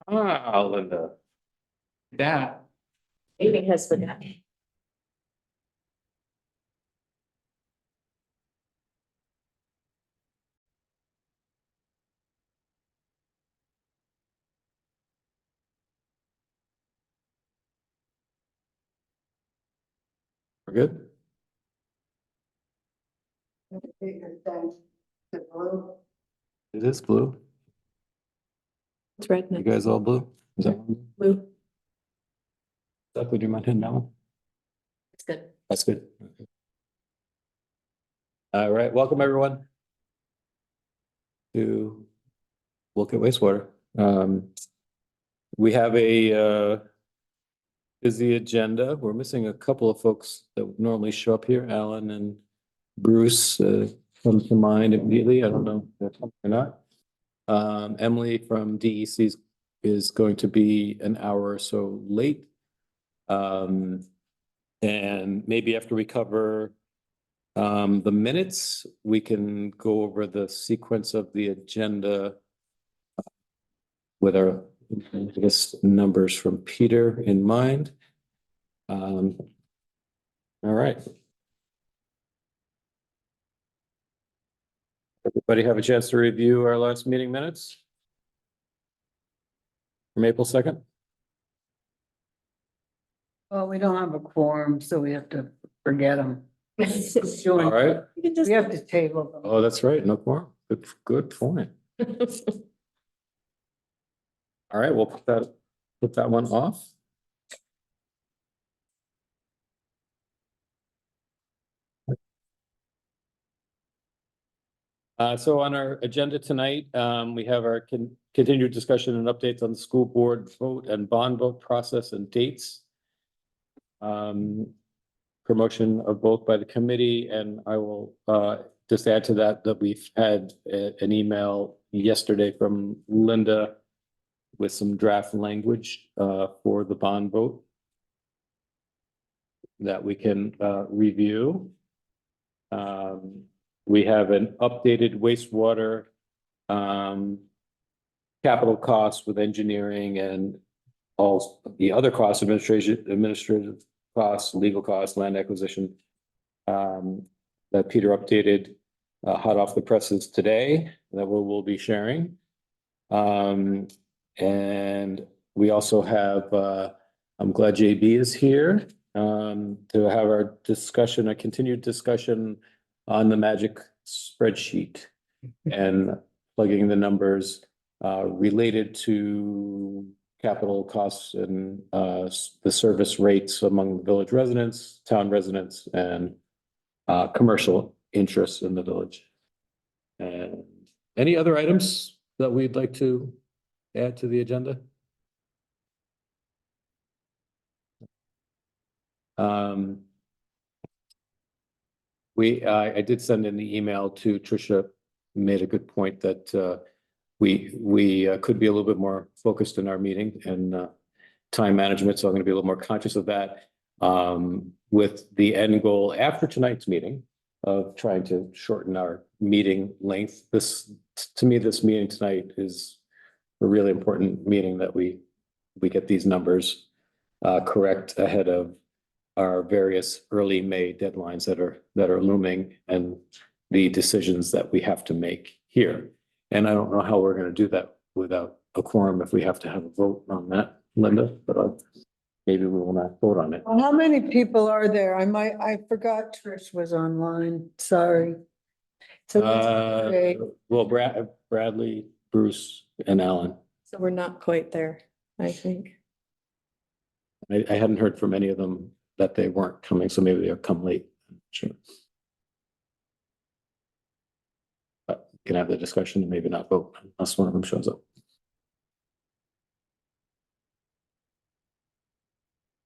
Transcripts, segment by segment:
Ah, Linda. That. Amy has forgotten. We're good? It is blue. It's red You now. guys all blue? Is that Blue. that would you mind hitting that one? It's good. That's good. All right, welcome everyone to Wolcott Wastewater. We have a busy agenda. We're missing a couple of folks that would normally show up here. Alan and Bruce come to mind immediately. I don't know if they're coming or not. Emily from DEC is going to be an hour or so late. And maybe after we cover the minutes, we can go over the sequence of the agenda with our, I guess, numbers from Peter in mind. All right. Everybody have a chance to review our last meeting minutes? From April 2nd? Well, we don't have a quorum, so we have to forget them. All right. We have to table them. Oh, that's right. No quorum. Good point. All right, we'll put that one off. So on our agenda tonight, we have our continued discussion and updates on the school board vote and bond vote process and dates. Promotion of both by the committee, and I will just add to that we've had an email yesterday from Linda with some draft language for the bond vote that we can review. We have an updated wastewater capital costs with engineering and all the other costs, administrative costs, legal costs, land acquisition, that Peter updated hot off the presses today that we'll be sharing. And we also have, I'm glad JB is here to have our discussion, a continued discussion on the magic spreadsheet and plugging the numbers related to capital costs and the service rates among village residents, town residents, and commercial interests in the village. And any other items that we'd like to add to the agenda? I did send in the email to Tricia, made a good point that we could be a little bit more focused in our meeting and time management. So I'm going to be a little more conscious of that with the end goal after tonight's meeting of trying to shorten our meeting length. To me, this meeting tonight is a really important meeting that we get these numbers correct ahead of our various early May deadlines that are looming and the decisions that we have to make here. And I don't know how we're going to do that without a quorum if we have to have a vote on that, Linda, but maybe we will not vote on it. How many people are there? I forgot Trish was online. Sorry. So okay. Well, Bradley, Bruce, and Alan. So we're not quite there, I think. I hadn't heard from any of them that they weren't coming, so maybe they'll come late. Sure. But we can have the discussion and maybe not vote unless one of them shows up.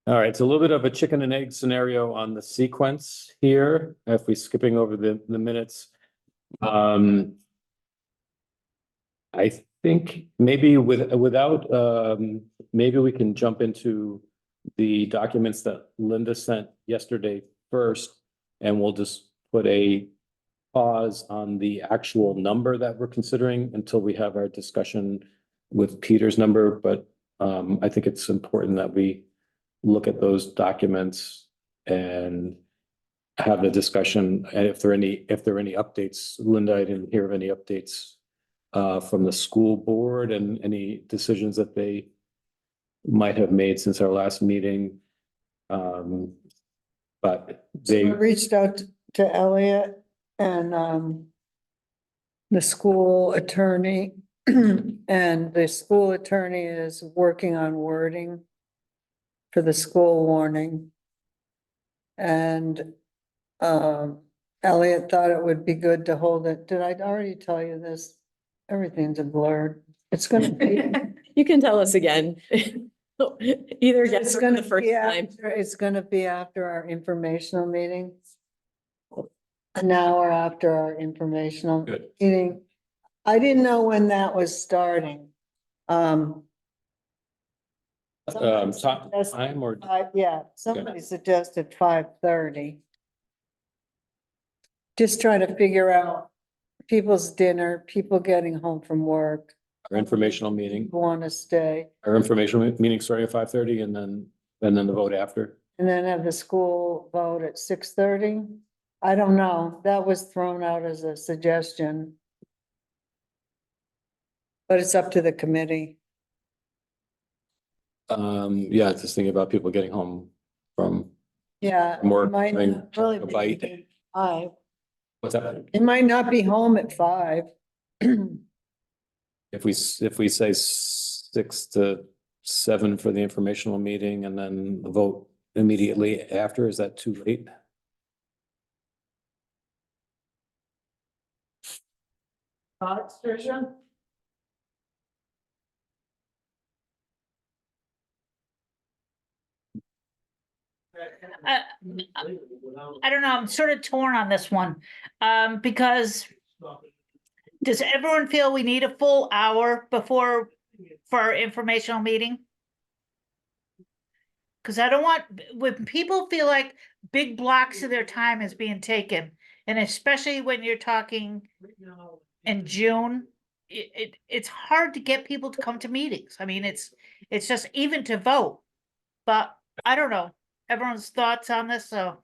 All right, it's a little bit of a chicken and egg scenario on the sequence here. If we're skipping over the minutes, I think maybe without maybe we can jump into the documents that Linda sent yesterday first, and we'll just put a pause on the actual number that we're considering until we have our discussion with Peter's number, but I think it's important that we look at those documents and have the discussion. And if there are any updates, Linda, I didn't hear of any updates from the school board and any decisions that they might have made since our last meeting. But So they, I reached out to Elliot and the school attorney. And the school attorney is working on wording for the school warning. And Elliot thought it would be good to hold it. Did I already tell you this? Everything's a blur. It's gonna be. You can tell us again. Either yes It's or for gonna the first be time. after, it's gonna be after our informational meeting. An hour after our informational Good. meeting. I didn't know when that was starting. time or, Yeah, somebody suggested 5:30. Just trying to figure out people's dinner, people getting home from work, our informational meeting, who want to stay, our informational meeting starting at 5:30 and then the vote after. and then have the school vote at 6:30. I don't know. That was thrown out as a suggestion. But it's up to the committee. Yeah, just thinking about people getting home from, Yeah. More it might having not really a be bite. 5. what's that? It might not be home at 5. If we say 6 to 7 for the informational meeting and then the vote immediately after, is that too late? Thoughts, Tricia? I don't know, I'm sort of torn on this one, because does everyone feel we need a full hour for our informational meeting? Cause I don't want, when people feel like big blocks of their time is being taken, and especially when you're talking in June, it's hard to get people to come to meetings. I mean, it's just even to vote, but I don't know. Everyone's thoughts on this, so.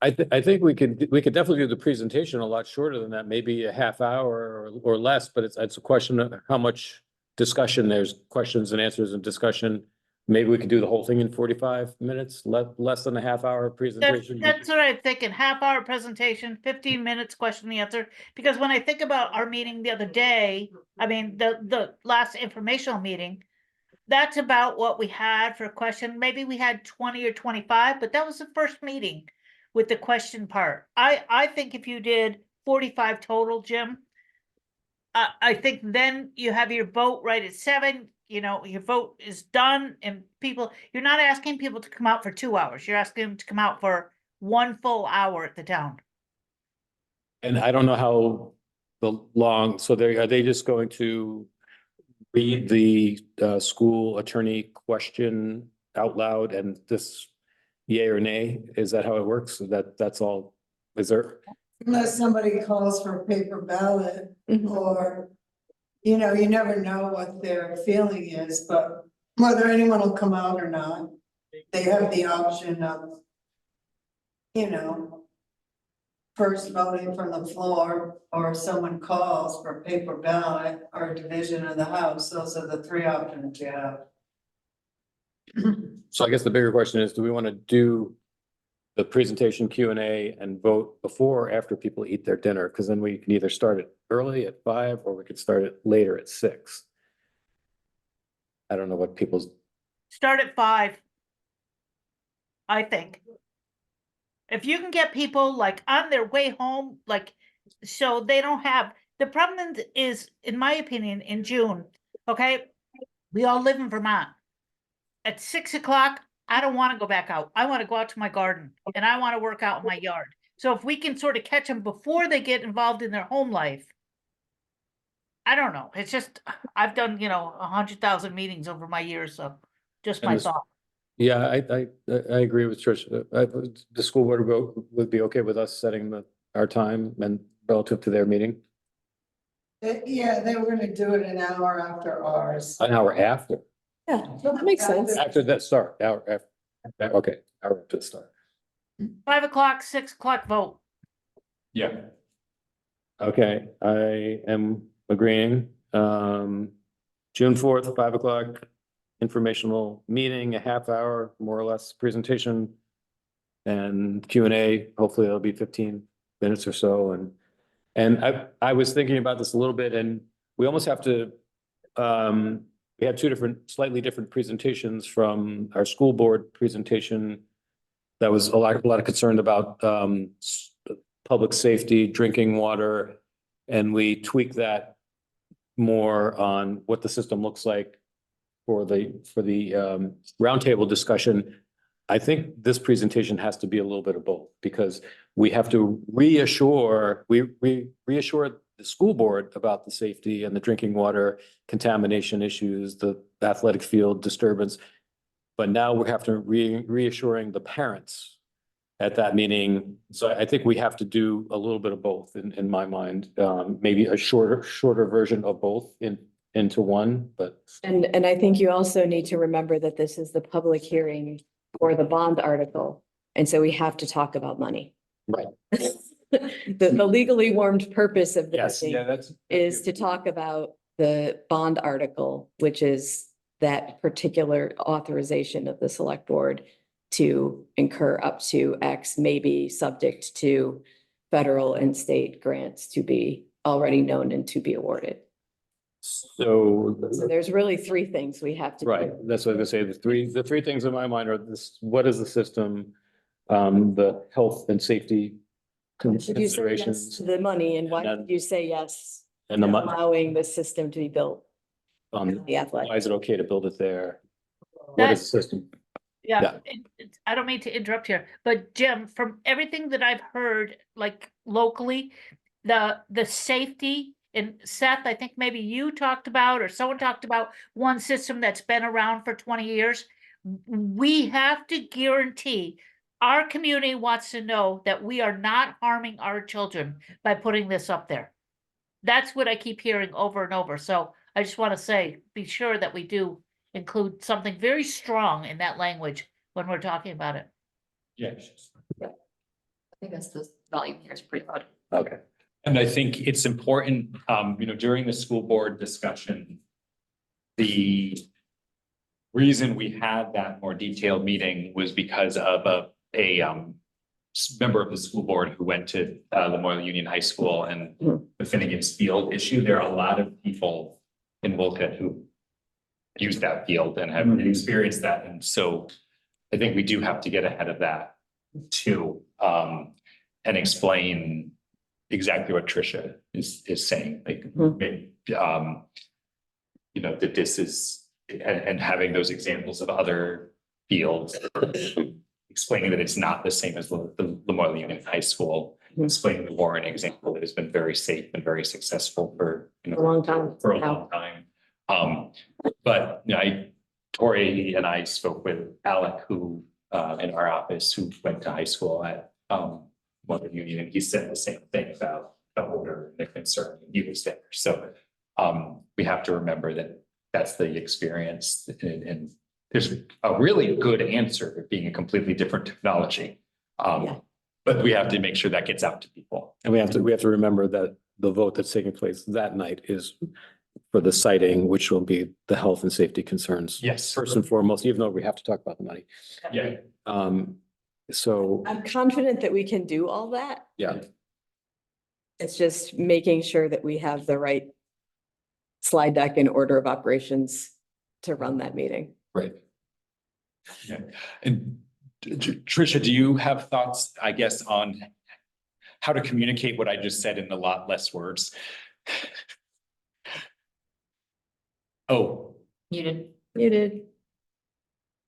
I think we could definitely do the presentation a lot shorter than that, maybe a half hour or less, but it's a question of how much discussion. There's questions and answers and discussion. Maybe we could do the whole thing in 45 minutes, less than a half hour presentation. That's what I'm thinking, half hour presentation, 15 minutes question and answer, because when I think about our meeting the other day, I mean, the last informational meeting, that's about what we had for a question, maybe we had 20 or 25, but that was the first meeting with the question part. I think if you did 45 total, Jim, I think then you have your vote right at 7, your vote is done and you're not asking people to come out for 2 hours. You're asking them to come out for 1 full hour at the town. And I don't know how so are they just going to read the school attorney question out loud and this yay or nay? Is that how it works? That's all? Is there? Unless somebody calls for a paper ballot or, you never know what their feeling is, but whether anyone will come out or not, they have the option of, first voting from the floor, or someone calls for a paper ballot or a division of the house. Those are the 3 options you have. So I guess the bigger question is, do we want to do the presentation Q&A and vote before or after people eat their dinner? Because then we can either start it early at 5 or we could start it later at 6. I don't know what people's, Start at 5. I think. If you can get people like on their way home, like, so they don't have, the problem is, in my opinion, in June, okay, we all live in Vermont. At 6 o'clock, I don't want to go back out. I want to go out to my garden and I want to work out in my yard. So if we can sort of catch them before they get involved in their home life, I don't know. It's just, I've done, 100,000 meetings over my years, so just my And this- thought. yeah, I agree with Trish. The school board would be okay with us setting our time and relative to their meeting. Yeah, they were gonna do it an hour after ours. An hour after, Yeah, that makes sense. after that start, hour after, okay, hour after the start. 5 o'clock, 6 o'clock vote. Yeah, Okay, I am agreeing. June 4th, 5 o'clock, informational meeting, a half hour, more or less, presentation. And Q&A, hopefully it'll be 15 minutes or so. And I was thinking about this a little bit, and we almost have to, we had two slightly different presentations from our school board presentation. That was a lot of concern about public safety, drinking water, and we tweaked that more on what the system looks like for the roundtable discussion. I think this presentation has to be a little bit of both, because we have to reassure the school board about the safety and the drinking water contamination issues, the athletic field disturbance. But now we have to reassuring the parents at that meeting. So I think we have to do a little bit of both in my mind, maybe a shorter version of both into one, but. And I think you also need to remember that this is the public hearing for the bond article. And so we have to talk about money. Right. The legally warmed purpose of the Yes, meeting yeah, that's. is to talk about the bond article, which is that particular authorization of the select board to incur up to X, maybe subject to federal and state grants to be already known and to be awarded. So there's really three things we have to do. right, that's what I was gonna say. The three things in my mind are this: what is the system? The health and safety Should you say yes considerations, to the money, and why And then- did you say yes and to the allowing the system to be built? The why athletic. is it okay to build it there? What That- is the system? Yeah, Yeah. I don't mean to interrupt here, but Jim, from everything that I've heard, like locally, the safety, and Seth, I think maybe you talked about, or someone talked about one system that's been around for 20 years. We have to guarantee our community wants to know that we are not harming our children by putting this up there. That's what I keep hearing over and over. So I just want to say, be sure that we do include something very strong in that language when we're talking about it. yeah. I think that's the volume here is pretty loud. Okay. And I think it's important, during the school board discussion, the reason we had that more detailed meeting was because of a member of the school board who went to Lemoyle Union High School and the Finnegan's Field issue. There are a lot of people in Wolcott who use that field and have experienced that. And so I think we do have to get ahead of that too, and explain exactly what Tricia is saying, like, that this is, and having those examples of other fields, explaining that it's not the same as the Lemoyle Union High School, explaining the Warren example that has been very safe and very successful for, A long time. for a now. long time. But Tori and I spoke with Alec, who in our office, who went to high school at Lemoyle Union, and he said the same thing about the odor and the concern he was there. So we have to remember that that's the experience, and there's a really good answer of being a completely different technology. But we have to make sure that gets out to people. And we have to remember that the vote that's taking place that night is for the siting, which will be the health and safety concerns. Yes. First and foremost, even though we have to talk about the money. Yeah. So, I'm confident that we can do all that. yeah, It's just making sure that we have the right slide deck and order of operations to run that meeting. right. Yeah. And Tricia, do you have thoughts, I guess, on how to communicate what I just said in a lot less words? Oh, Muted. You did.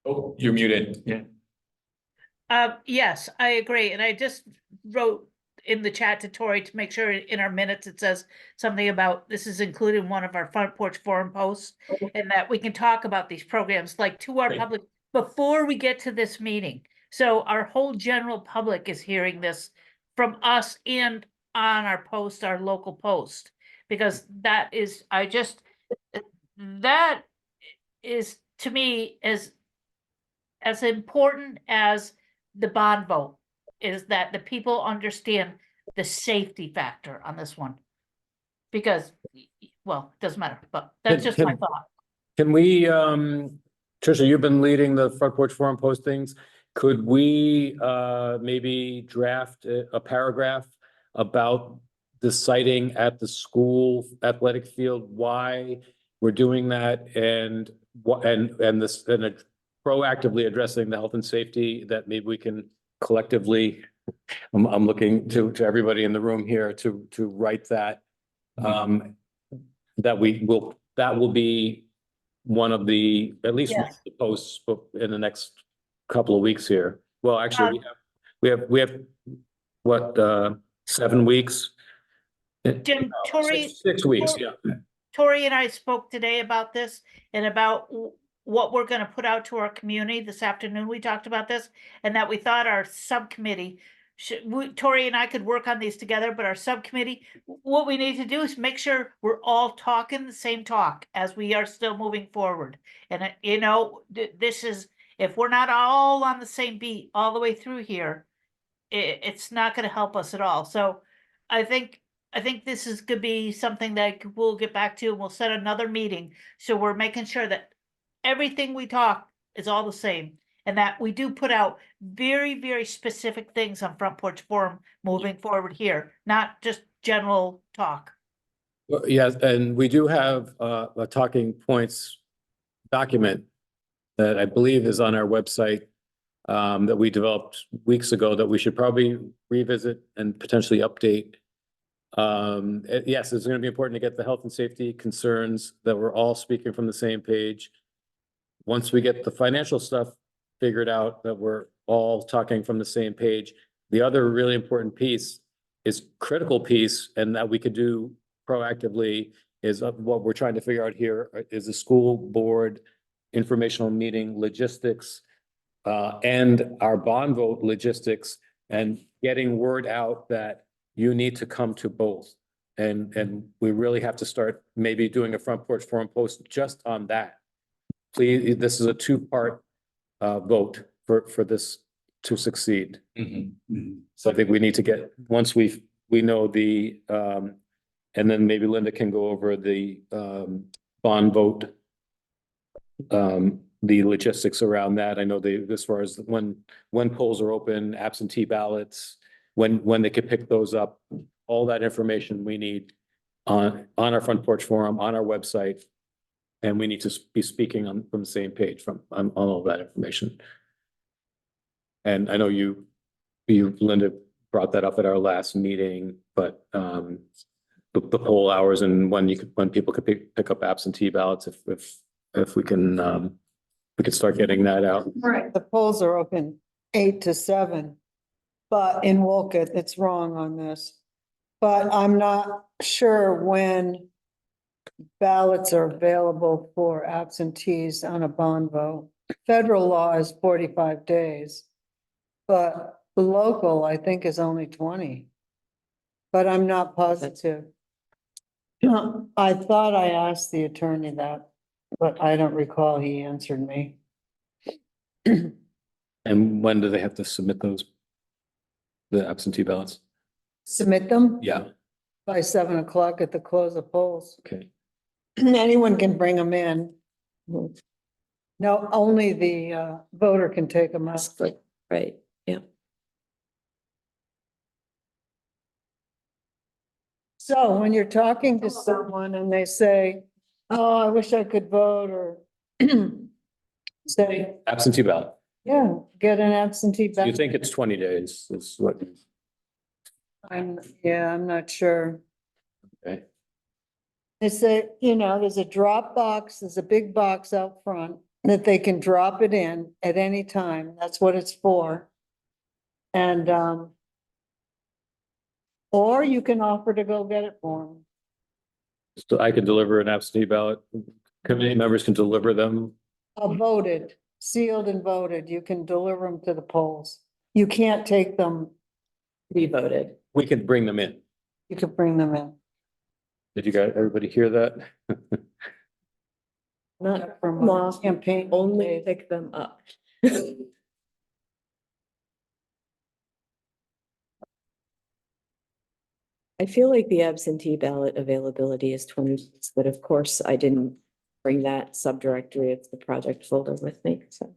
oh, you're muted. Yeah. Yes, I agree. And I just wrote in the chat to Tori to make sure in our minutes, it says something about this is included in one of our front porch forum posts, and that we can talk about these programs like to our Great. public before we get to this meeting. So our whole general public is hearing this from us and on our post, our local post, because that is, that is to me as important as the bond vote, is that the people understand the safety factor on this one. Because, well, it doesn't matter, but that's just my thought. Can we, Tricia, you've been leading the front porch forum postings. Could we, maybe draft a paragraph about the sighting at the school athletic field, why we're doing that, and what, and this, and proactively addressing the health and safety, that maybe we can collectively, I'm looking to everybody in the room here to write that. That will be one of the, at least one of Yes. the posts in the next couple of weeks here. Well, actually, we have what, 7 weeks? Jim, No, Tori, 6 weeks, yeah. Tori and I spoke today about this and about what we're gonna put out to our community this afternoon. We talked about this, and that we thought our subcommittee Tori and I could work on these together, but our subcommittee, what we need to do is make sure we're all talking the same talk as we are still moving forward. And you know, this is, if we're not all on the same beat all the way through here, it's not gonna help us at all. So I think this is gonna be something that we'll get back to, and we'll set another meeting. So we're making sure that everything we talk is all the same, and that we do put out very, very specific things on Front Porch Forum moving forward here, not just general talk. Well, yes, and we do have a talking points document that I believe is on our website, that we developed weeks ago, that we should probably revisit and potentially update. Yes, it's going to be important to get the health and safety concerns, that we're all speaking from the same page. Once we get the financial stuff figured out, that we're all talking from the same page. The other really important piece is critical piece, and that we could do proactively, is what we're trying to figure out here is the school board informational meeting logistics, and our bond vote logistics, and getting word out that you need to come to both. And we really have to start maybe doing a front porch forum post just on that. Please, this is a 2-part vote for this to succeed. So I think we need to get, once we know the, and then maybe Linda can go over the bond vote, the logistics around that. I know as far as when polls are open, absentee ballots, when they could pick those up, all that information we need on our front porch forum, on our website. And we need to be speaking from the same page on all of that information. And I know you, Linda, brought that up at our last meeting, but the poll hours and when people could pick up absentee ballots, if we can, we could start getting that out. Right. The polls are open 8 to 7, but in Wolcott, it's wrong on this. But I'm not sure when ballots are available for absentees on a bond vote. Federal law is 45 days, but local, I think, is only 20. But I'm not positive. I thought I asked the attorney that, but I don't recall he answered me. And when do they have to submit those? The absentee ballots? Submit them Yeah, by 7 o'clock at the close of polls. okay. Anyone can bring them in. No, only the voter can take them out. Right, yeah. So when you're talking to someone and they say, oh, I wish I could vote, or say, Absentee ballot. yeah, get an absentee You ballot. think it's 20 days is what, I'm not sure. okay? They say, there's a drop box, there's a big box out front that they can drop it in at any time. That's what it's for. And, or you can offer to go get it for them. So I could deliver an absentee ballot. Committee members can deliver them. Voted, sealed and voted. You can deliver them to the polls. You can't take them. We voted. We can bring them in. You could bring them in. Did you guys, everybody hear that? Not From a campaign. only pick them up. I feel like the absentee ballot availability is 20, but of course I didn't bring that subdirectory of the project folder with me, so.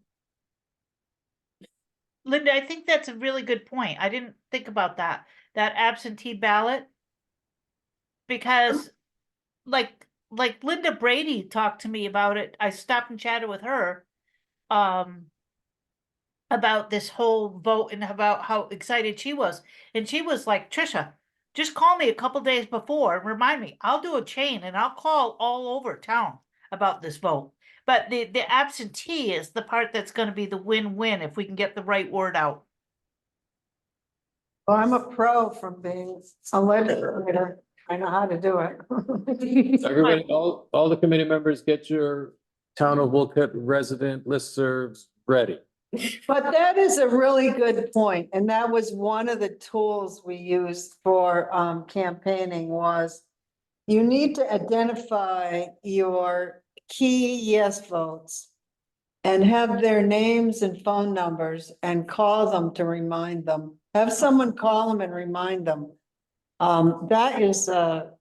Linda, I think that's a really good point. I didn't think about that absentee ballot. Because like Linda Brady talked to me about it. I stopped and chatted with her. About this whole vote and about how excited she was. And she was like, Trisha, just call me a couple days before and remind me. I'll do a chain and I'll call all over town about this vote. But the absentee is the part that's going to be the win-win if we can get the right word out. Well, I'm a pro from being a legislator. I know how to do it. Everybody, all the committee members, get your town of Wolcott resident listservs ready. But that is a really good point, and that was one of the tools we used for campaigning was you need to identify your key yes votes and have their names and phone numbers and call them to remind them. Have someone call them and remind them. That is a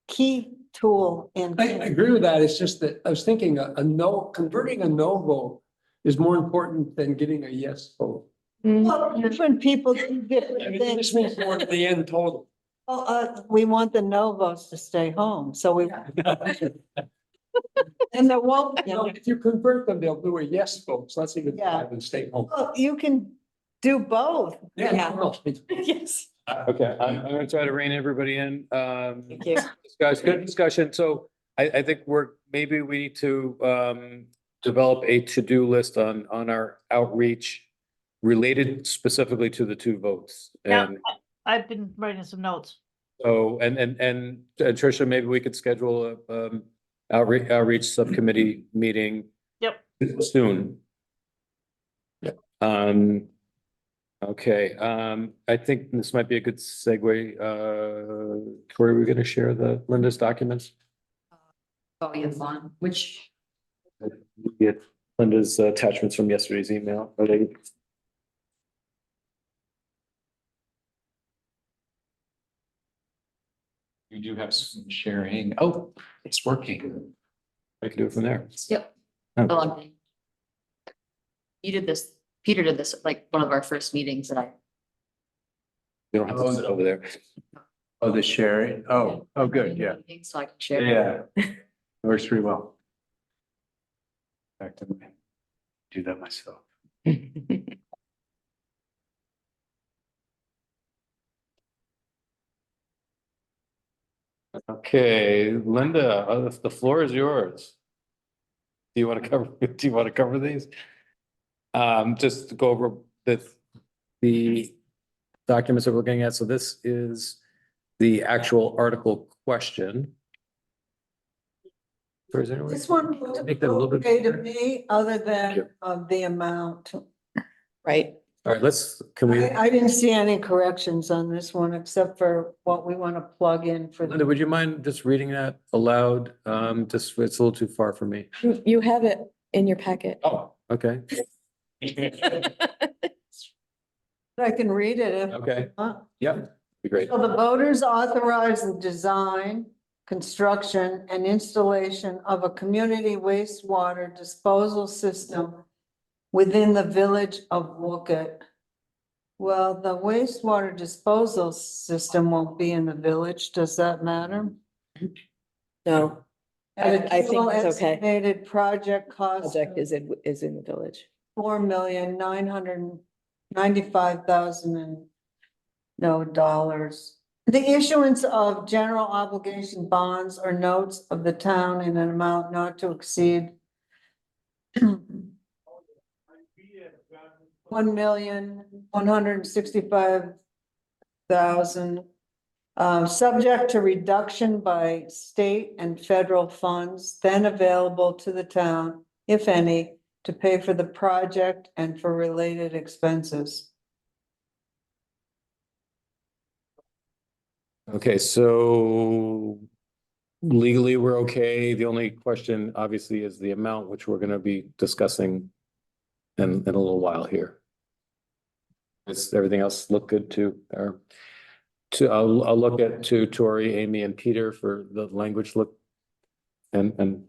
key tool in. I agree with that. It's just that I was thinking a no, converting a no vote is more important than getting a yes vote. Well, different people do different I mean, things. this means more to the end total. Well, we want the no votes to stay home, so we, and there won't, You know, if you convert them, they'll do a yes vote. So let's even Yeah. have them stay home. well, you can do both. Yeah. no, Yes. Okay, I'm gonna try to rein everybody in. Thank you. Guys, good discussion. So I think maybe we need to develop a to-do list on our outreach related specifically to the two votes. Yeah. And I've been writing some notes. so, and Tricia, maybe we could schedule a outreach subcommittee meeting Yep. soon. Okay, I think this might be a good segue. Where are we gonna share the Linda's documents? Oh, yeah, fun, which, Get Linda's attachments from yesterday's email. Are they? You do have some sharing. Oh, it's working. I can do it from there. yep. Oh. Oh, okay. You did this, Peter did this, like, one of our first meetings that I. You don't have to sit over there. Oh, the sharing? Oh, good, yeah. So I can share. Yeah. Works pretty well. In fact, I might do that myself. Okay, Linda, the floor is yours. Do you want to cover these? Just to go over the documents that we're looking at. So this is the actual article question. Or is there any way- This one looked Make that a little bit okay to bigger. me, other than the amount. Right. All right, can we, I didn't see any corrections on this one, except for what we want to plug in for. Linda, would you mind just reading that aloud? Just, it's a little too far for me. You have it in your packet. Oh, okay, I can read it if. okay, Huh? yep, be great. So the voters authorize the design, construction, and installation of a community wastewater disposal system within the village of Wolcott. Well, the wastewater disposal system won't be in the village. Does that matter? No, I think it's okay. Estimated project cost. Project is in the village. $4,995,000 and no dollars. The issuance of general obligation bonds or notes of the town in an amount not to exceed $1,165,000. Subject to reduction by state and federal funds then available to the town, if any, to pay for the project and for related expenses. Okay, so legally, we're okay. The only question obviously is the amount, which we're gonna be discussing in a little while here. Does everything else look good I'll look at to Tori, Amy, and Peter for the language look. And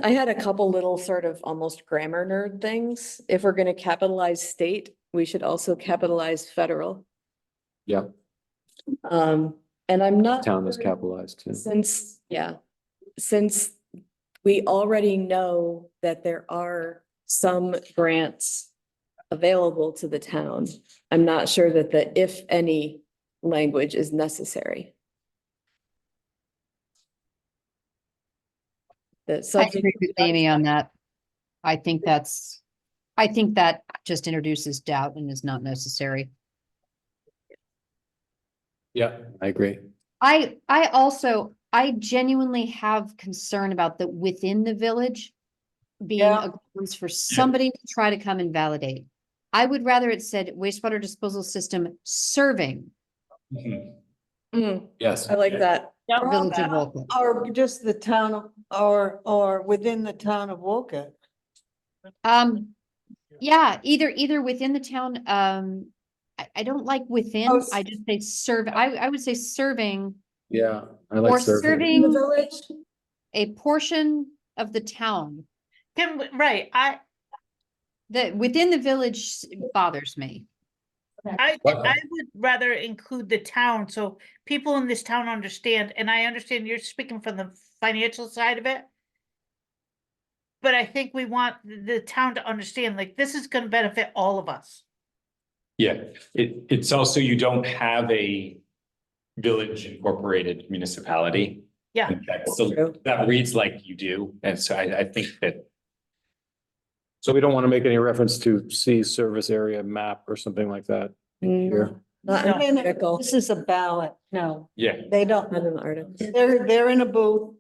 I had a couple little sort of almost grammar nerd things. If we're gonna capitalize state, we should also capitalize federal. yeah, And I'm not. town is capitalized too. Since we already know that there are some grants available to the town, I'm not sure that the if any language is necessary. The I subject. agree with Amy on that. I think that just introduces doubt and is not necessary. Yeah, I agree. I genuinely have concern about the within the village being Yeah. a grounds for somebody to try to come and validate. I would rather it said wastewater disposal system serving Yes. I like that. the village of Wolcott. Or just the town of, or within the town of Wolcott. Yeah, either within the town, I don't like within, Oh, I just say serve, I would say serving Yeah, I or like serving. In the serving village, a portion of the town. Right, Within the village bothers me. I What? would rather include the town, so people in this town understand, and I understand you're speaking from the financial side of it. But I think we want the town to understand, like, this is gonna benefit all of us. Yeah, it's also, you don't have a village incorporated municipality. Yeah. And that's still, True. that reads like you do, and so I think that, So we don't want to make any reference to see service area map or something like that here. not No. an article, This is a ballot, no, yeah, they don't, not an article. they're in a booth.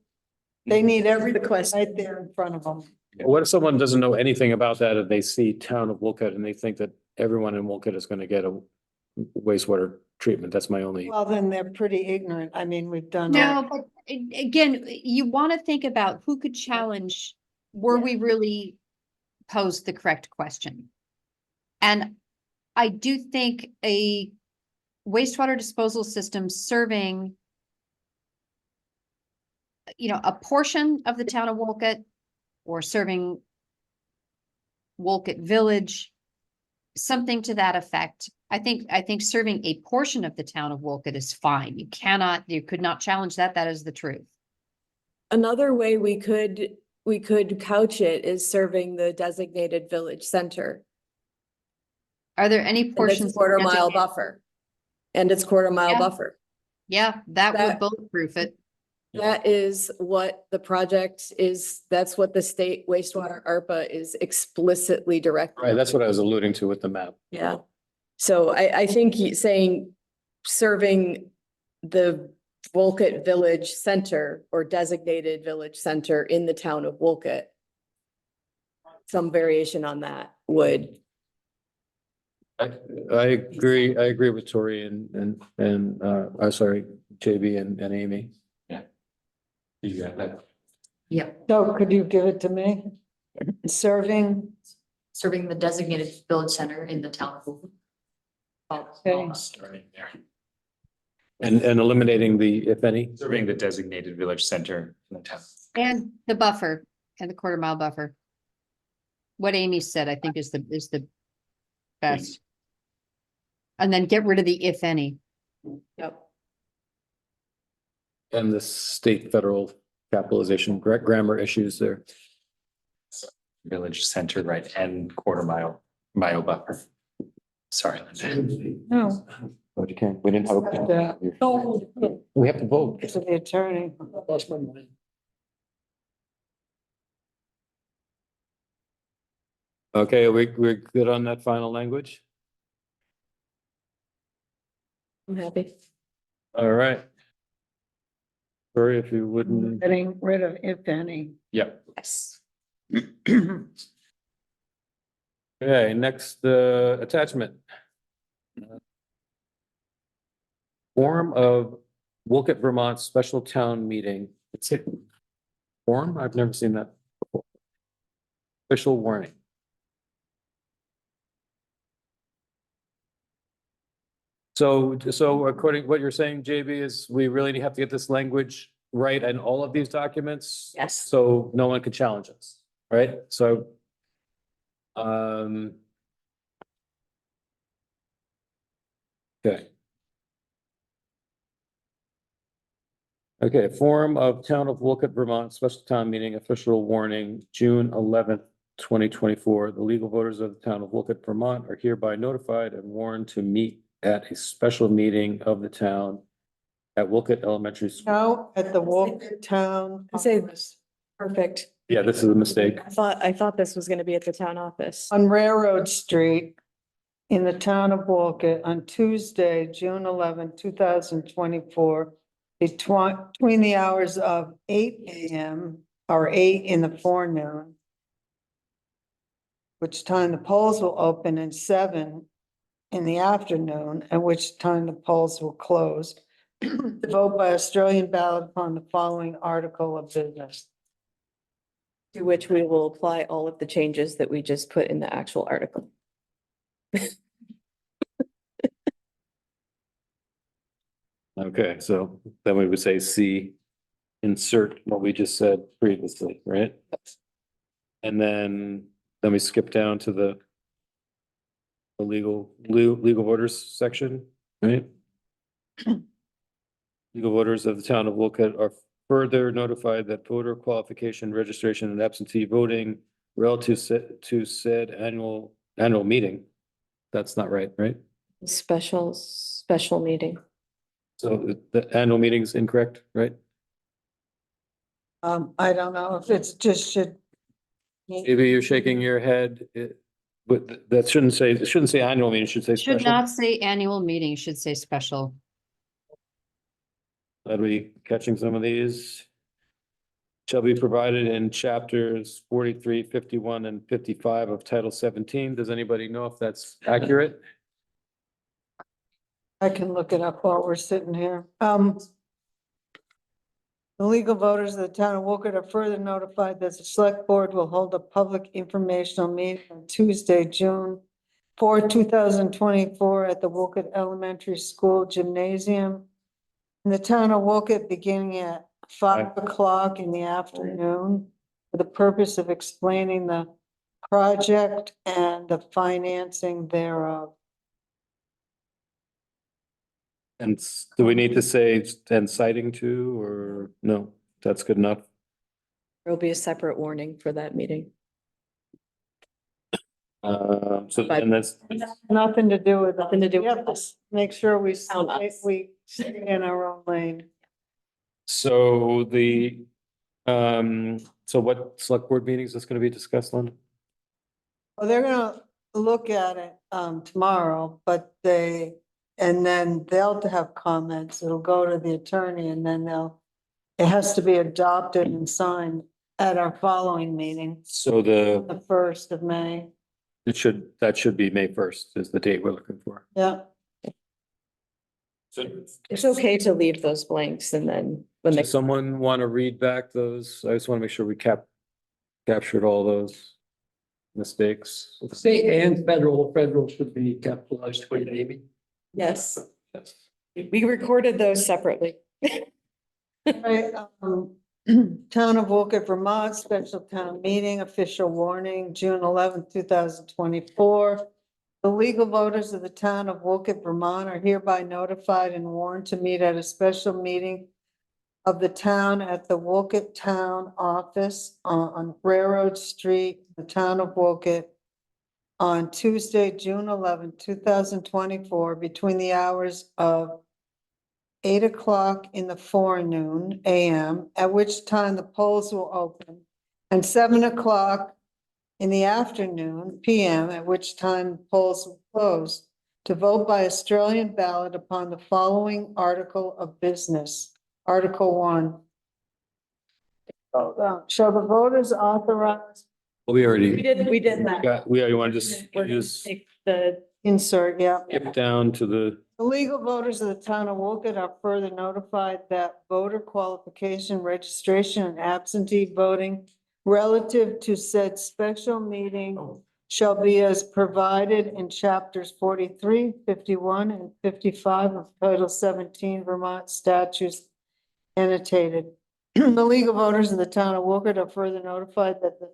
They need every The question. right there in front of them. What if someone doesn't know anything about that and they see town of Wolcott and they think that everyone in Wolcott is going to get a wastewater treatment? That's my only. Well, then they're pretty ignorant. I mean, we've done. No, but again, you want to think about who could challenge, were we really posed the correct question? And I do think a wastewater disposal system serving a portion of the town of Wolcott or serving Wolcott Village, something to that effect. I think serving a portion of the town of Wolcott is fine. You could not challenge that. That is the truth. Another way we could couch it is serving the designated village center. Are there any And its portions? quarter mile designated- buffer. And its quarter mile Yeah. buffer. Yeah, that would That- bulletproof it. That is what the project is, that's what the state wastewater ARPA is explicitly directed. Right, that's what I was alluding to with the map. Yeah. So I think saying serving the Wolcott Village Center or designated village center in the town of Wolcott. Some variation on that would. I agree with Tori and I'm sorry, JB and Amy. you got that. Yeah. So could you give it to me? Serving, Serving the designated village center in the town of Wolcott. okay, Starting there. And eliminating the, if any. Serving the designated village center in the town. And the buffer and the quarter mile buffer. What Amy said, I think is the best. And then get rid of the if any. Yep. And the state federal capitalization grammar issues there. Village center, right, and quarter mile buffer. Sorry, Linda. no, But you can't, we didn't have Yeah. a. We have to vote. to the attorney. Lost my mind. Okay, we're good on that final language? I'm happy. All right. Sorry if you wouldn't. Getting rid of if any. Yep. Yes. Okay, next, attachment. Form of Wolcott, Vermont special town meeting. It's a form? I've never seen that before. Official warning. So according to what you're saying, JB, is we really have to get this language right in all of these documents? Yes. So no one can challenge us, right? So okay. Okay, form of Town of Wolcott, Vermont, special town meeting, official warning, June 11th, 2024. The legal voters of the Town of Wolcott, Vermont are hereby notified and warned to meet at a special meeting of the town at Wolcott Elementary School. No, at the Wolcott Town. I say- office Perfect. Yeah, this is a mistake. I thought this was gonna be at the town office. On Railroad Street in the town of Wolcott on Tuesday, June 11, 2024, between the hours of 8 a.m. or 8 in the forenoon, which time the polls will open, and 7 in the afternoon, at which time the polls will close. To vote by Australian ballot upon the following article of business. To which we will apply all of the changes that we just put in the actual article. Okay, so then we would say C, insert what we just said previously, right? And then we skip down to the legal voters section, right? Legal voters of the town of Wolcott are further notified that voter qualification, registration, and absentee voting relative to said annual meeting. That's not right, right? Special meeting. So the annual meeting's incorrect, right? I don't know if it's just should. Maybe you're shaking your head, but that shouldn't say annual meeting, it should say Should special. not say annual meeting, should say special. Are we catching some of these? Shall be provided in chapters 43, 51, and 55 of Title 17. Does anybody know if that's accurate? I can look it up while we're sitting here. The legal voters of the town of Wolcott are further notified that the select board will hold a public informational meeting on Tuesday, June 4, 2024 at the Wolcott Elementary School Gymnasium in the town of Wolcott, beginning at 5 o'clock in the afternoon for the purpose of explaining the project and the financing thereof. And do we need to say and citing to, or no, that's good enough? There'll be a separate warning for that meeting. So and that's, Nothing to do with. Nothing to do with Yep, us. make sure we Town us. stay in our own lane. so so what select board meetings is gonna be discussed, Linda? Well, they're gonna look at it tomorrow, but and then they'll have comments. It'll go to the attorney and then it has to be adopted and signed at our following meeting, So the, the 1st of May. that should be May 1st is the date we're looking for. Yeah. So It's okay to leave those blanks and then when they. does someone want to read back those? I just want to make sure we captured all those mistakes. State and federal should be capitalized, wouldn't it, Amy? Yes, Yes. we recorded those separately. Right, Town of Wolcott, Vermont, special town meeting, official warning, June 11th, 2024. The legal voters of the town of Wolcott, Vermont are hereby notified and warned to meet at a special meeting of the town at the Wolcott Town Office on Railroad Street, the town of Wolcott, on Tuesday, June 11th, 2024, between the hours of 8 o'clock in the forenoon AM, at which time the polls will open, and 7 o'clock in the afternoon PM, at which time the polls will close, to vote by Australian ballot upon the following article of business. Article 1. Shall the voters authorize? Well, we already We did that. got, we want to just We're gonna use, take the insert, yeah. Skip down to the, The legal voters of the town of Wolcott are further notified that voter qualification, registration, and absentee voting relative to said special meeting shall be as provided in chapters 43, 51, and 55 of Title 17 Vermont statutes annotated. The legal voters of the town of Wolcott are further notified that the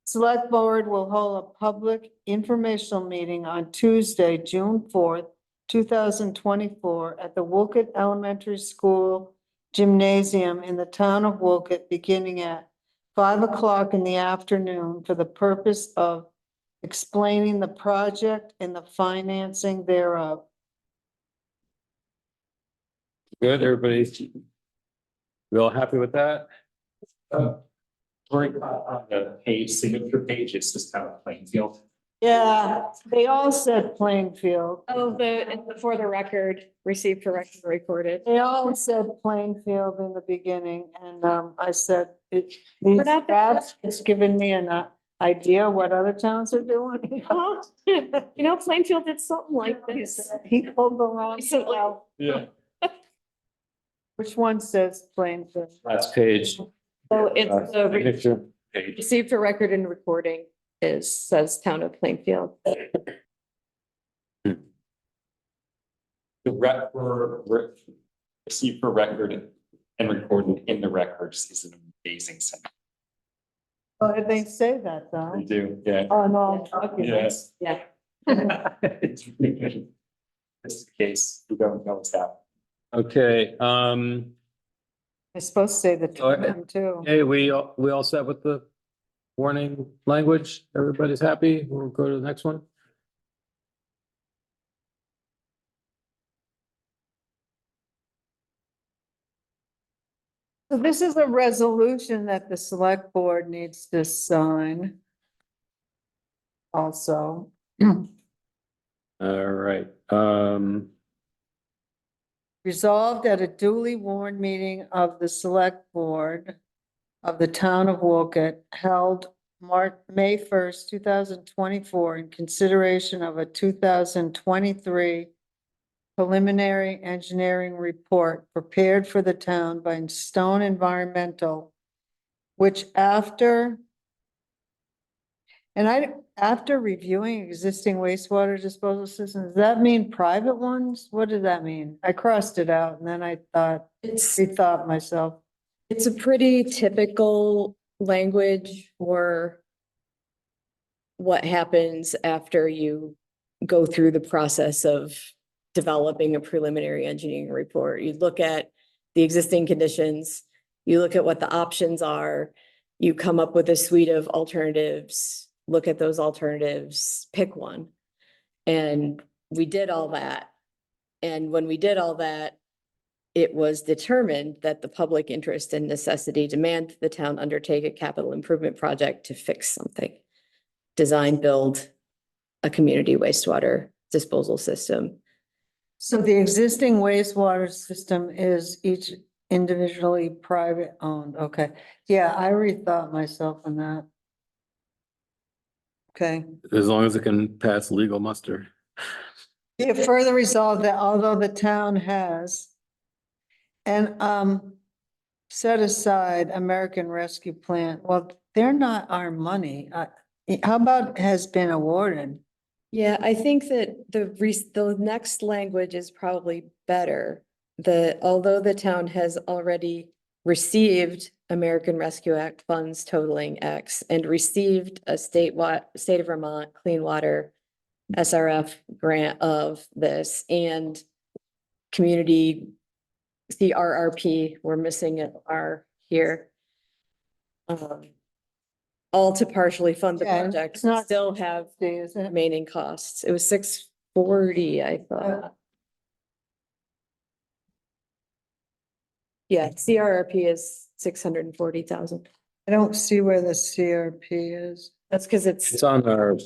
select board will hold a public informational meeting on Tuesday, June 4th, 2024 at the Wolcott Elementary School Gymnasium in the town of Wolcott, beginning at 5 o'clock in the afternoon for the purpose of explaining the project and the financing thereof. good, everybody. We all happy with that? Sorry, on the page, signature page, it's just kind of plain field. Yeah, they all said Plainfield. Oh, for the record, received for record recorded. They all said Plainfield in the beginning, and I said, it, We're not it's given me an idea what other towns are doing. You know, Plainfield did something like this. He pulled the wrong. Recently. out. Yeah. Which one says Plainfield? Last page. So it's the Signature page. received for record and recording says town of Plainfield. The received for record and recorded in the records is an amazing sentence. Oh, did they say that though? They do, yeah. Oh, no. Yes. Yeah. It's really good. This is the case, we don't know what's happening. Okay, It's supposed to say the time too. hey, we all set with the warning language? Everybody's happy? We'll go to the next one. So this is a resolution that the select board needs to sign. Also. All right, Resolved at a duly warned meeting of the select board of the town of Wolcott held May 1st, 2024, in consideration of a 2023 preliminary engineering report prepared for the town by Stone Environmental, which after reviewing existing wastewater disposal systems, does that mean private ones? What does that mean? I crossed it out and then I rethought myself. It's a pretty typical language for what happens after you go through the process of developing a preliminary engineering report. You look at the existing conditions, you look at what the options are, you come up with a suite of alternatives, look at those alternatives, pick one. And we did all that. And when we did all that, it was determined that the public interest and necessity demand the town undertake a capital improvement project to fix something. Design, build a community wastewater disposal system. So the existing wastewater system is each individually private owned. Okay. Yeah, I rethought myself on that. Okay. as long as it can pass legal muster. Be it further resolved that although the town has and set aside American Rescue Plan, well, they're not our money. How about has been awarded? Yeah, I think that the next language is probably better. Although the town has already received American Rescue Act funds totaling X and received a state of Vermont clean water SRF grant of this and community CRRP, we're missing an R here. All to partially fund the Yeah, project, it's not- still have Is it? remaining costs. It was 640, I thought. Yeah, CRRP is 640,000. I don't see where the CRP is. That's because It's on our,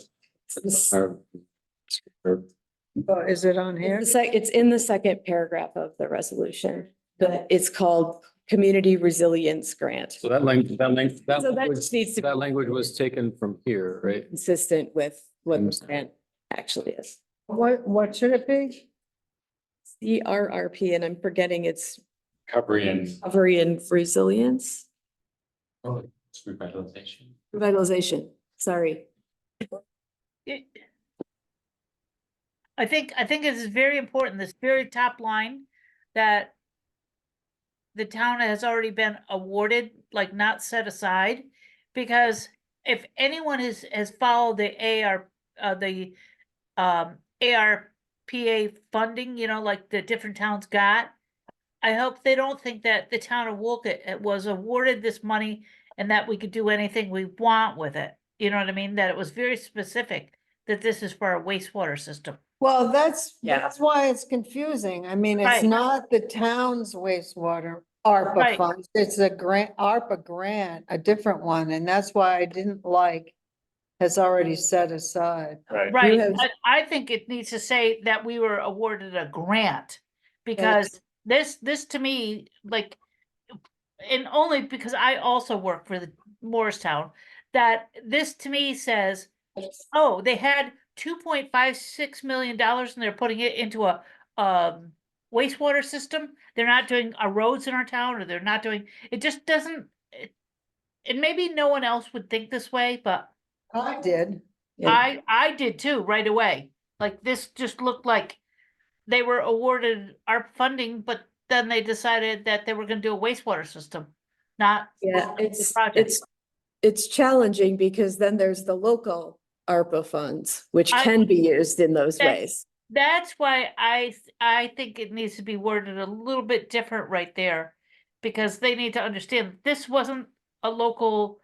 Oh, is it on here? it's in the second paragraph of the resolution, but it's called Community Resilience Grant. so that language, So that just needs to that be language was taken from here, right? consistent with what the grant actually is. What should it be? CRRP, and I'm forgetting its Recovery and recovery and resilience, revitalization. revitalization, sorry. It- I think it is very important, this very top line, that the town has already been awarded, like not set aside. Because if anyone has followed the ARPA funding, you know, like the different towns got, I hope they don't think that the town of Wolcott was awarded this money and that we could do anything we want with it. You know what I mean? That it was very specific, that this is for our wastewater system. Well, that's Yeah. why it's confusing. I mean, it's Right. not the town's wastewater ARPA Right. funds. It's a grant, ARPA grant, a different one, and that's why I didn't like has already set aside. Right. Right, have- I think it needs to say that we were awarded a grant, because this to me, like, and only because I also work for the Morristown, that this to me says, oh, they had $2.56 million and they're putting it into a wastewater system. They're not doing our roads in our town, or they're not doing, it just doesn't, and maybe no one else would think this way, but I did. Yeah. I did too, right away. Like, this just looked like they were awarded our funding, but then they decided that they were gonna do a wastewater system, not. Yeah, the project. it's challenging because then there's the local ARPA funds, which I- can be used in those That- ways. That's why I think it needs to be worded a little bit different right there. Because they need to understand, this wasn't a local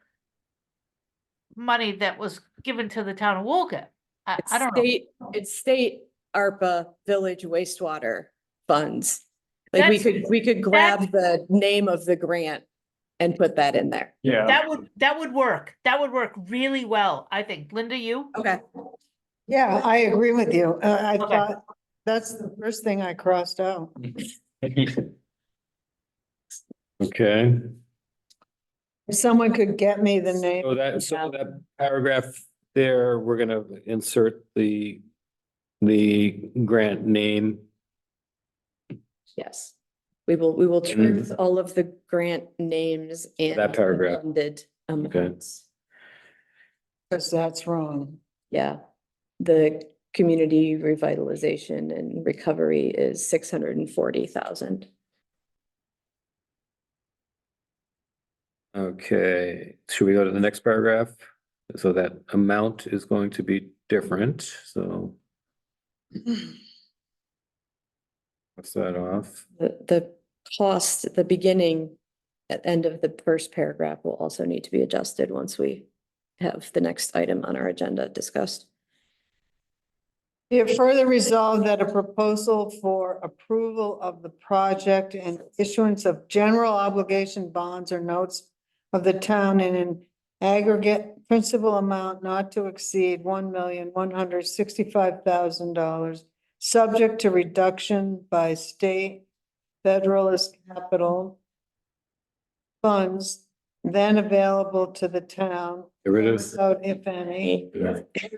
money that was given to the town of Wolcott. It's I don't know. It's state ARPA village wastewater funds. Like That's- we could grab the name of the grant and put that in there. Yeah. That would work. That would work really well, I think. Linda, you? Okay. Yeah, I agree with you. I Okay. thought, that's the first thing I crossed out. Okay, If someone could get me the name. so that paragraph there, we're gonna insert the grant name. Yes. We will truth all of the grant names and. That paragraph. Funded amounts. Because that's wrong. Yeah. The community revitalization and recovery is 640,000. Okay, should we go to the next paragraph? So that amount is going to be different, so. What's that off? The cost at the beginning, at end of the first paragraph will also need to be adjusted once we have the next item on our agenda discussed. Be it further resolved that a proposal for approval of the project and issuance of general obligation bonds or notes of the town in an aggregate principal amount not to exceed $1,165,000, subject to reduction by state, federalist capital funds then available to the town, Get rid of. without, if any,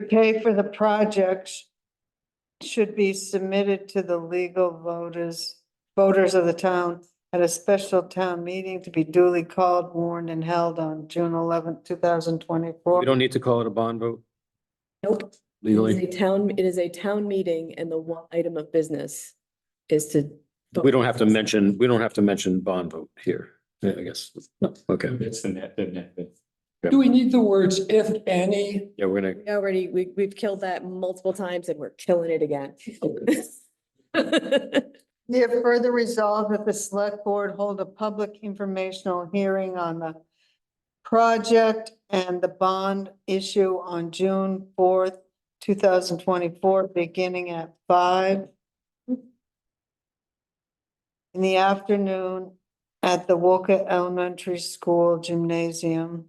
pay for the project should be submitted to the legal voters of the town at a special town meeting to be duly called, warned, and held on June 11th, 2024. We don't need to call it a bond vote Nope. legally. It is a town meeting and the one item of business is to. We don't have to mention bond vote here, yeah, I guess. No, okay, It's the net. Do we need the words if any? yeah, we're gonna, We've killed that multiple times and we're killing it again. Be it further resolved that the select board hold a public informational hearing on the project and the bond issue on June 4th, 2024, beginning at 5 in the afternoon at the Wolcott Elementary School Gymnasium.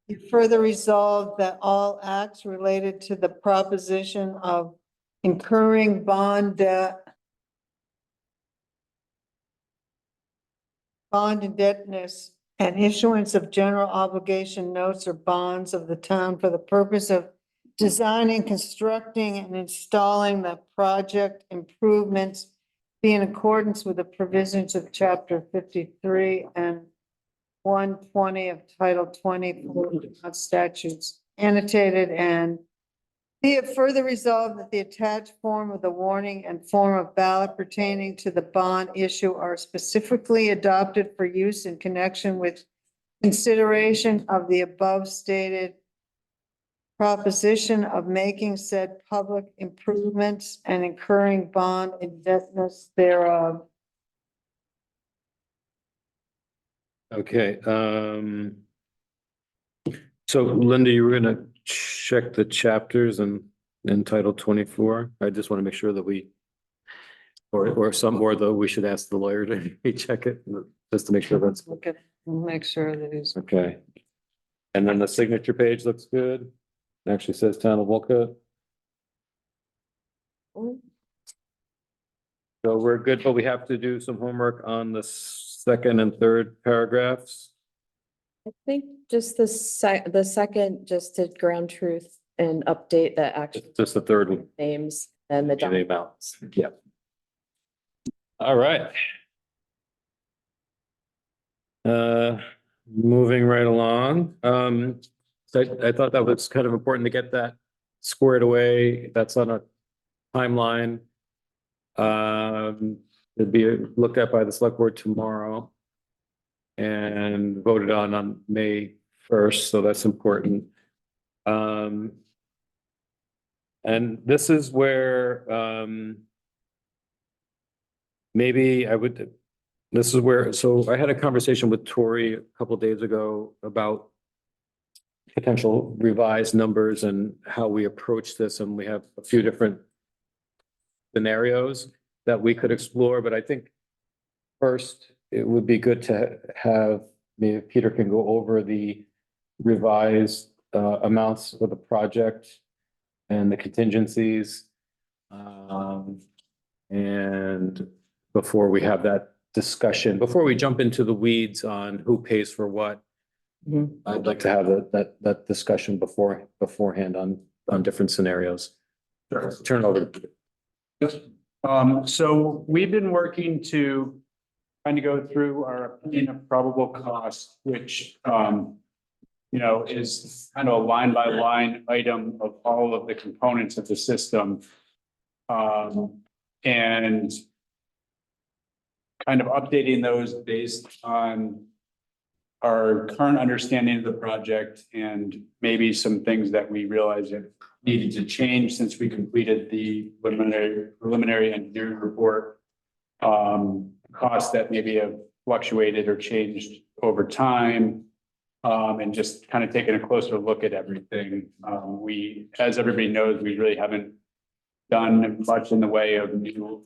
Be further resolved that all acts related to the proposition of incurring bond debt, bond indebtedness, and issuance of general obligation notes or bonds of the town for the purpose of designing, constructing, and installing the project improvements be in accordance with the provisions of chapter 53 and 120 of Title 24 statutes annotated, and be it further resolved that the attached form of the warning and form of ballot pertaining to the bond issue are specifically adopted for use in connection with consideration of the above stated proposition of making said public improvements and incurring bond indebtedness thereof. Okay, so Linda, you were gonna check the chapters in Title 24. I just want to make sure that we or though we should ask the lawyer to recheck it, just to make sure that's Look at, make sure that he's. okay. And then the signature page looks good. It actually says Town of Wolcott. So we're good, but we have to do some homework on the second and third paragraphs. I think just the second, just to ground truth and update the actual Just the third one. names and the Yeah, the documents. amounts. Yeah. All right. Moving right along, so I thought that was kind of important to get that squared away. That's on a timeline. It'll be looked at by the select board tomorrow and voted on May 1st, so that's important. And this is where, maybe I would, this is where, so I had a conversation with Tori a couple of days ago about potential revised numbers and how we approach this, and we have a few different scenarios that we could explore, but I think first it would be good to have, maybe Peter can go over the revised amounts for the project and the contingencies. And before we have that discussion, before we jump into the weeds on who pays for what, I'd like to have that discussion beforehand on different scenarios. Sure. Turn over. So we've been working to kind of go through our opinion of probable cost, which, is kind of a line by line item of all of the components of the system. And kind of updating those based on our current understanding of the project and maybe some things that we realized that needed to change since we completed the preliminary engineering report. Costs that maybe have fluctuated or changed over time. And just kind of taking a closer look at everything. As everybody knows, we really haven't done much in the way of new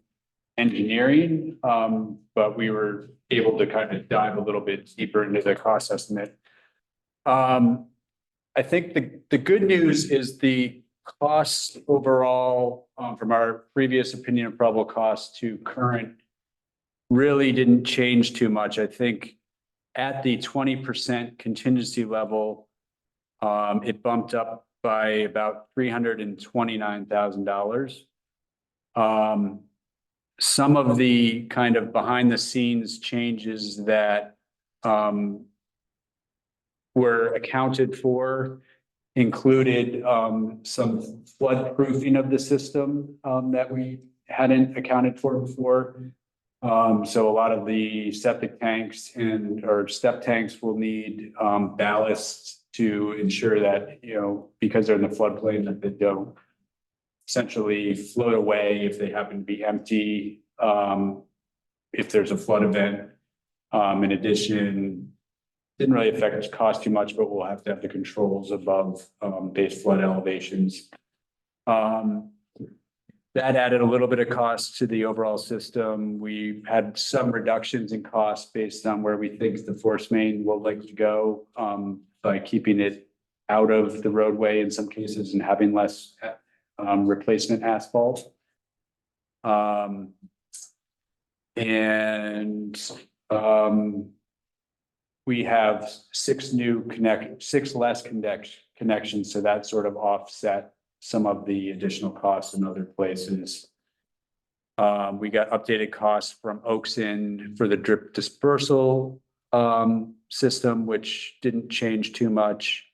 engineering, but we were able to kind of dive a little bit deeper into the cost estimate. I think the good news is the costs overall, from our previous opinion of probable cost to current, really didn't change too much. I think at the 20% contingency level, it bumped up by about $329,000. Some of the kind of behind the scenes changes that were accounted for included some flood proofing of the system that we hadn't accounted for before. So a lot of the septic tanks or step tanks will need ballast to ensure that, because they're in the floodplain, that they don't essentially float away if they happen to be empty, if there's a flood event. In addition, didn't really affect its cost too much, but we'll have to have the controls above base flood elevations. That added a little bit of cost to the overall system. We had some reductions in cost based on where we think the force main will likely go, by keeping it out of the roadway in some cases and having less replacement asphalt. We have six less connections, so that sort of offset some of the additional costs in other places. We got updated costs from Oakson for the drip dispersal system, which didn't change too much.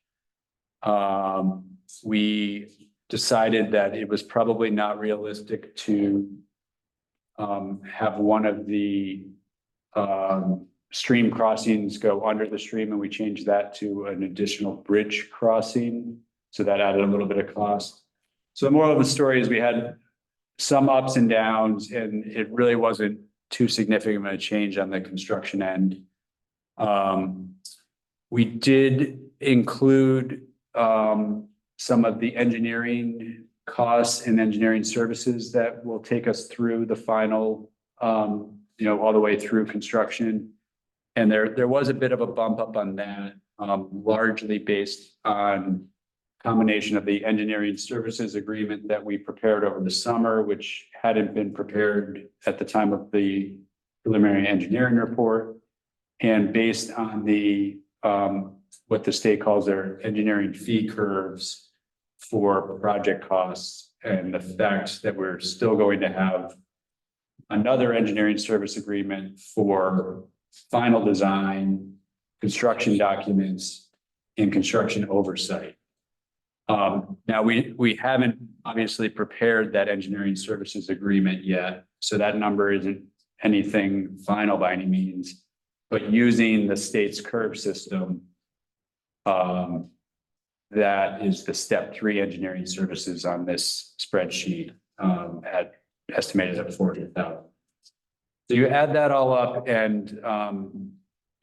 We decided that it was probably not realistic to have one of the stream crossings go under the stream, and we changed that to an additional bridge crossing. So that added a little bit of cost. So the moral of the story is we had some ups and downs, and it really wasn't too significant of a change on the construction end. We did include some of the engineering costs and engineering services that will take us through the final, all the way through construction. And there was a bit of a bump up on that, largely based on combination of the engineering services agreement that we prepared over the summer, which hadn't been prepared at the time of the preliminary engineering report. And based on the, what the state calls their engineering fee curves for project costs, and the fact that we're still going to have another engineering service agreement for final design, construction documents, and construction oversight. Now we haven't obviously prepared that engineering services agreement yet, so that number isn't anything final by any means, but using the state's curve system, that is the step 3 engineering services on this spreadsheet, at estimated at 400,000. So you add that all up, and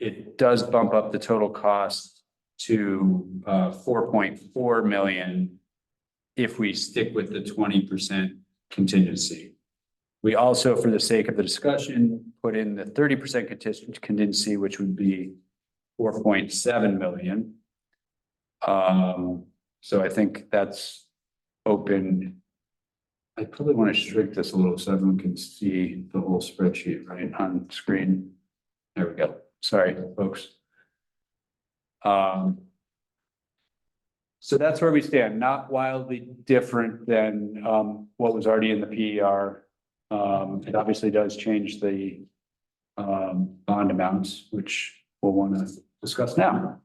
it does bump up the total cost to 4.4 million if we stick with the 20% contingency. We also, for the sake of the discussion, put in the 30% contingency, which would be 4.7 million. So I think that's open. I probably want to shrink this a little so everyone can see the whole spreadsheet right on screen. There we go. Sorry, folks. So that's where we stand, not wildly different than what was already in the PER. It obviously does change the bond amounts, which we'll want to discuss now.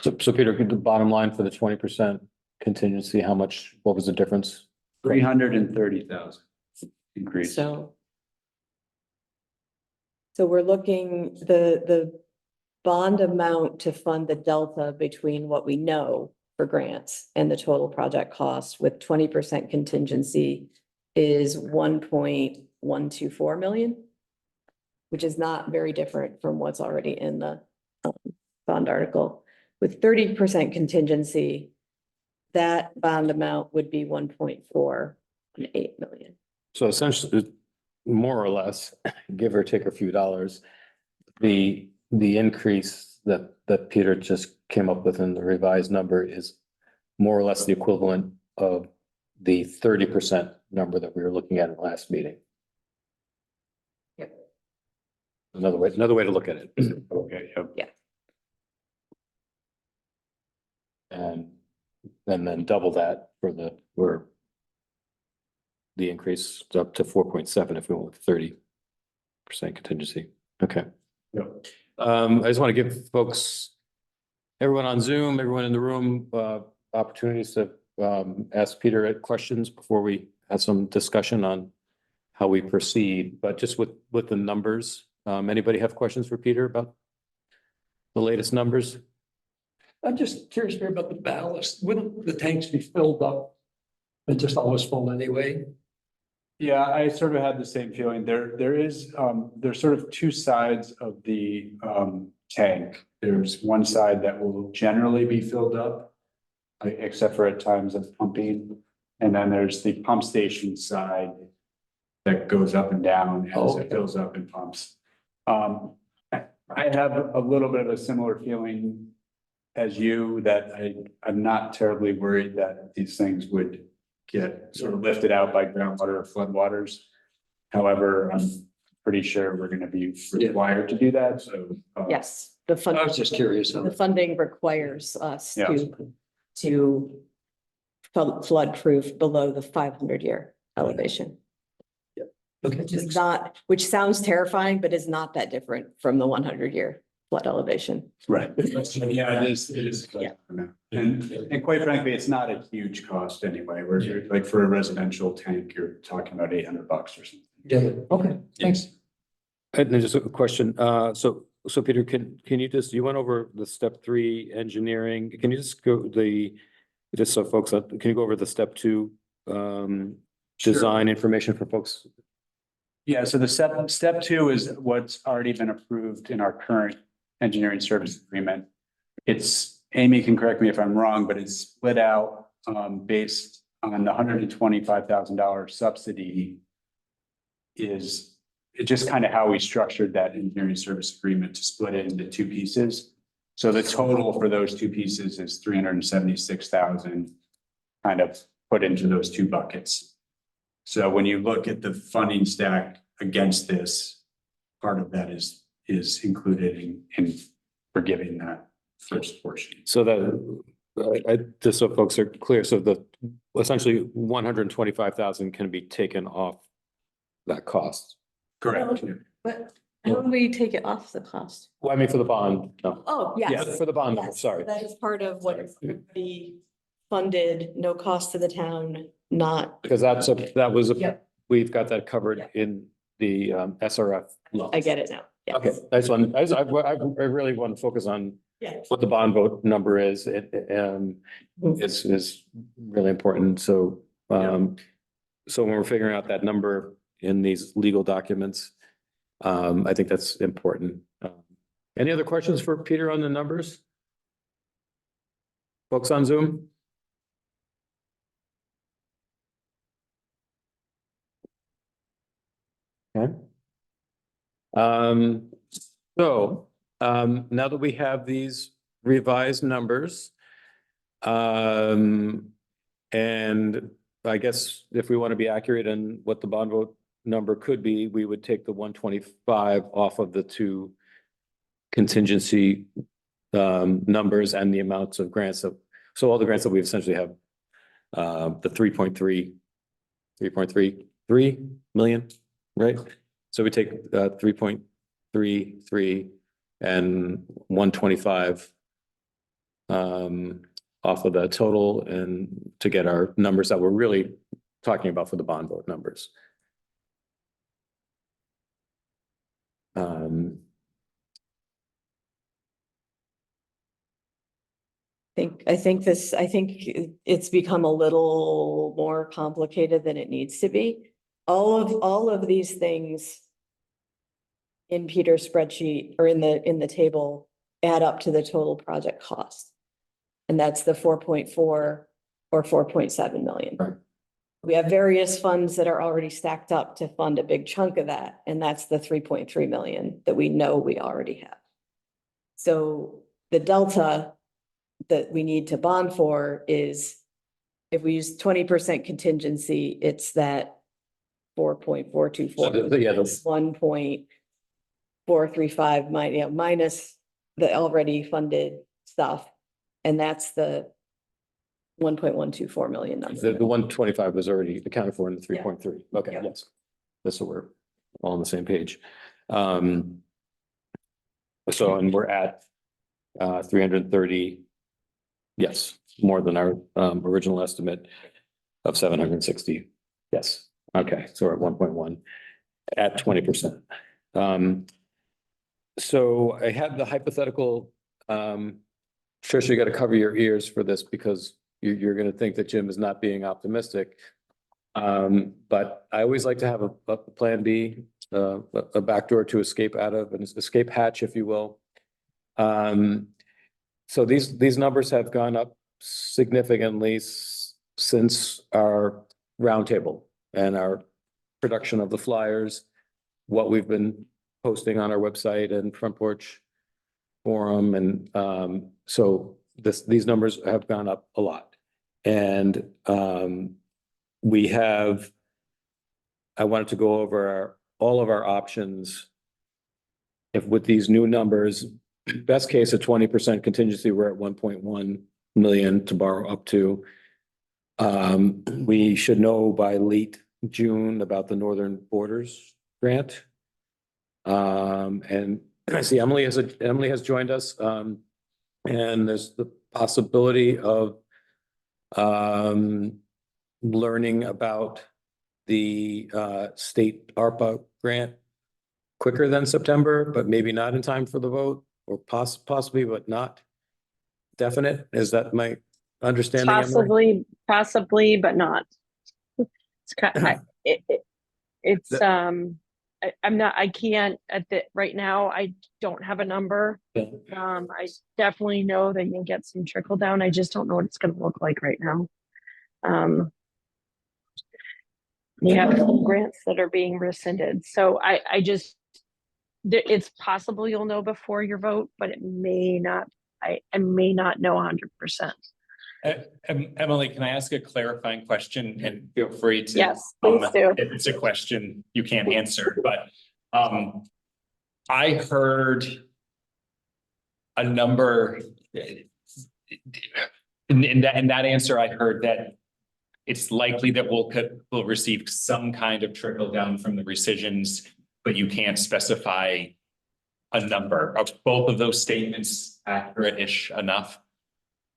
So Peter, the bottom line for the 20% contingency, what was the difference? 330,000 increase. So we're looking, the bond amount to fund the delta between what we know for grants and the total project cost with 20% contingency is 1.124 million, which is not very different from what's already in the bond article. With 30% contingency, that bond amount would be 1.418 million. So essentially, more or less, give or take a few dollars, the increase that Peter just came up with in the revised number is more or less the equivalent of the 30% number that we were looking at in the last meeting. Yep. Another way to look at it. Okay, yep. Yeah. And then double that for the increase up to 4.7 if we went with 30% contingency. Okay. Yep. I just want to give folks, everyone on Zoom, everyone in the room, opportunities to ask Peter questions before we have some discussion on how we proceed. But just with the numbers, anybody have questions for Peter about the latest numbers? I'm just curious here about the ballast. Wouldn't the tanks be filled up and just always full anyway? Yeah, I sort of had the same feeling. There's sort of two sides of the tank. There's one side that will generally be filled up, except for at times of pumping. And then there's the pump station side that goes up and down as it fills up and pumps. I have a little bit of a similar feeling as you, that I'm not terribly worried that these things would get sort of lifted out by groundwater or floodwaters. However, I'm pretty sure we're going to be required to do that. So Yes, I was just curious. the funding requires us Yeah. to flood proof below the 500-year elevation. Okay. Which is not, which sounds terrifying, but is not that different from the 100-year flood elevation. Right. Yeah, it is. Yeah. And quite frankly, it's not a huge cost anyway. We're like for a residential tank, you're talking about $800 or something. Yeah, okay, thanks. And then just a question, so Peter, can you just, you went over the step 3 engineering, can you just go just so folks, can you go over the step 2 Sure. design information for folks? Yeah, so the step 2 is what's already been approved in our current engineering service agreement. It's, Amy can correct me if I'm wrong, but it's split out based on the $125,000 subsidy is just kind of how we structured that engineering service agreement to split it into 2 pieces. So the total for those 2 pieces is 376,000 kind of put into those 2 buckets. So when you look at the funding stack against this, part of that is included in forgiving that first portion. So that, just so folks are clear, so the essentially 125,000 can be taken off that cost. Correct. But how do we take it off the cost? Well, I mean, for the bond, no. Oh, Yeah, yes. for the bond, Yes, sorry. that is part of what is be funded, no cost to the town, not, Because that was, Yep. we've got that covered Yep. in the SRF. loan. I get it now. Yes. Okay, nice one. I really want to focus on Yeah. what the bond vote number is. It Mhm. is really important. So so when we're figuring out that number in these legal documents, I think that's important. Any other questions for Peter on the numbers? Folks on Zoom? Okay. Now that we have these revised numbers, and I guess if we want to be accurate in what the bond vote number could be, we would take the 125 off of the 2 contingency numbers and the amounts of grants so all the grants that we essentially have, the 3.33 million, right? So we take 3.33 and 125 off of the total and to get our numbers that we're really talking about for the bond vote numbers. I think it's become a little more complicated than it needs to be. All of these things in Peter's spreadsheet or in the table add up to the total project cost. And that's the 4.4 or 4.7 million. Right. We have various funds that are already stacked up to fund a big chunk of that, and that's the 3.3 million that we know we already have. So the delta that we need to bond for is, if we use 20% contingency, it's that 4.424. Yeah, It's 1.435 minus the already funded stuff. And that's the 1.124 million number. the 125 was already accounted for in the 3.3. Okay, Yeah. yes. That's what we're all on the same page. And we're at 330. Yes, more than our original estimate of 760. Yes. Okay, so we're at 1.1 at 20%. So I had the hypothetical, Tricia, you got to cover your ears for this because you're going to think that Jim is not being optimistic. But I always like to have a plan B, a backdoor to escape out of, an escape hatch, if you will. So these numbers have gone up significantly since our roundtable and our production of the flyers, what we've been posting on our website and Front Porch Forum. And so these numbers have gone up a lot. And I wanted to go over all of our options. If with these new numbers, best case at 20% contingency, we're at 1.1 million to borrow up to. We should know by late June about the Northern Borders grant. And I see Emily has joined us, and there's the possibility of learning about the state ARPA grant quicker than September, but maybe not in time for the vote, or possibly, but not definite. Is that my understanding, Emily? Possibly, but not. It's I can't right now, I don't have a number. Yeah. I definitely know that you'll get some trickle down. I just don't know what it's gonna look like right now. You have some grants that are being rescinded, so it's possible you'll know before your vote, but it may not, I may not know 100%. Emily, can I ask a clarifying question, and feel free to. Yes, please do. If it's a question you can't answer, but I heard a number in that answer, I heard that it's likely that Wolcott will receive some kind of trickle down from the rescissions, but you can't specify a number. Are both of those statements accurate-ish enough?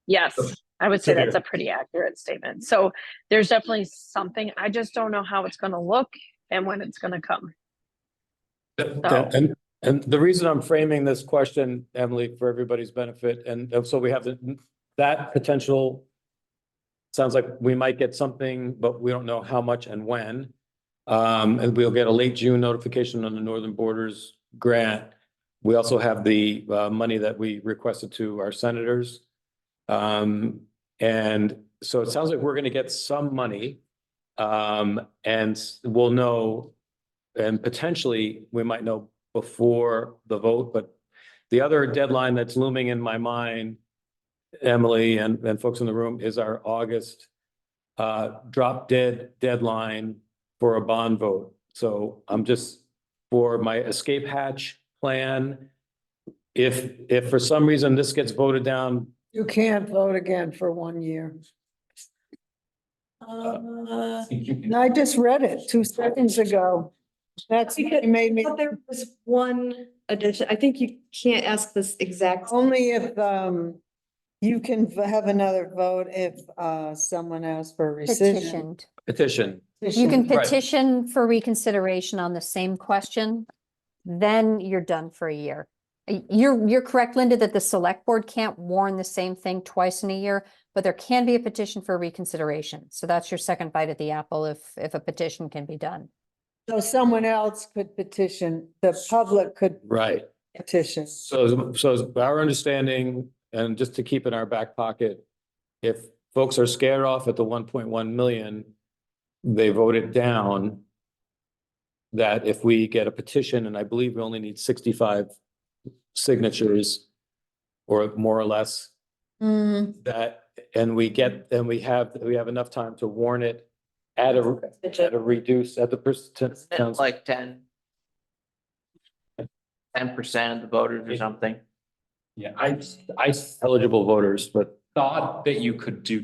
Yes, I would say that's a pretty accurate statement. So there's definitely something, I just don't know how it's gonna look and when it's gonna come. And the reason I'm framing this question, Emily, for everybody's benefit, and so we have that potential. Sounds like we might get something, but we don't know how much and when. And we'll get a late June notification on the Northern Borders grant. We also have the money that we requested to our senators. And so it sounds like we're going to get some money, and we'll know, and potentially we might know before the vote. But the other deadline that's looming in my mind, Emily and folks in the room, is our August drop dead deadline for a bond vote. So I'm just, for my escape hatch plan, if for some reason this gets voted down. You can't vote again for 1 year. I just read it 2 seconds ago. That's what made me, But there was one addition, I think you can't ask this exact. only if you can have another vote if someone asks for a rescission. Petitioned. Petition. You can Right. petition for reconsideration on the same question, then you're done for a year. You're correct, Linda, that the select board can't warn the same thing twice in a year, but there can be a petition for reconsideration. So that's your second bite at the apple if a petition can be done. So someone else could petition, the public could Right. petition. So our understanding, and just to keep in our back pocket, if folks are scared off at the 1.1 million, they vote it down. That if we get a petition, and I believe we only need 65 signatures or more or less, that, and we have enough time to warn it at a reduce at the percent. Like 10% of the voters or something. Yeah, I Eligible voters, but thought that you could do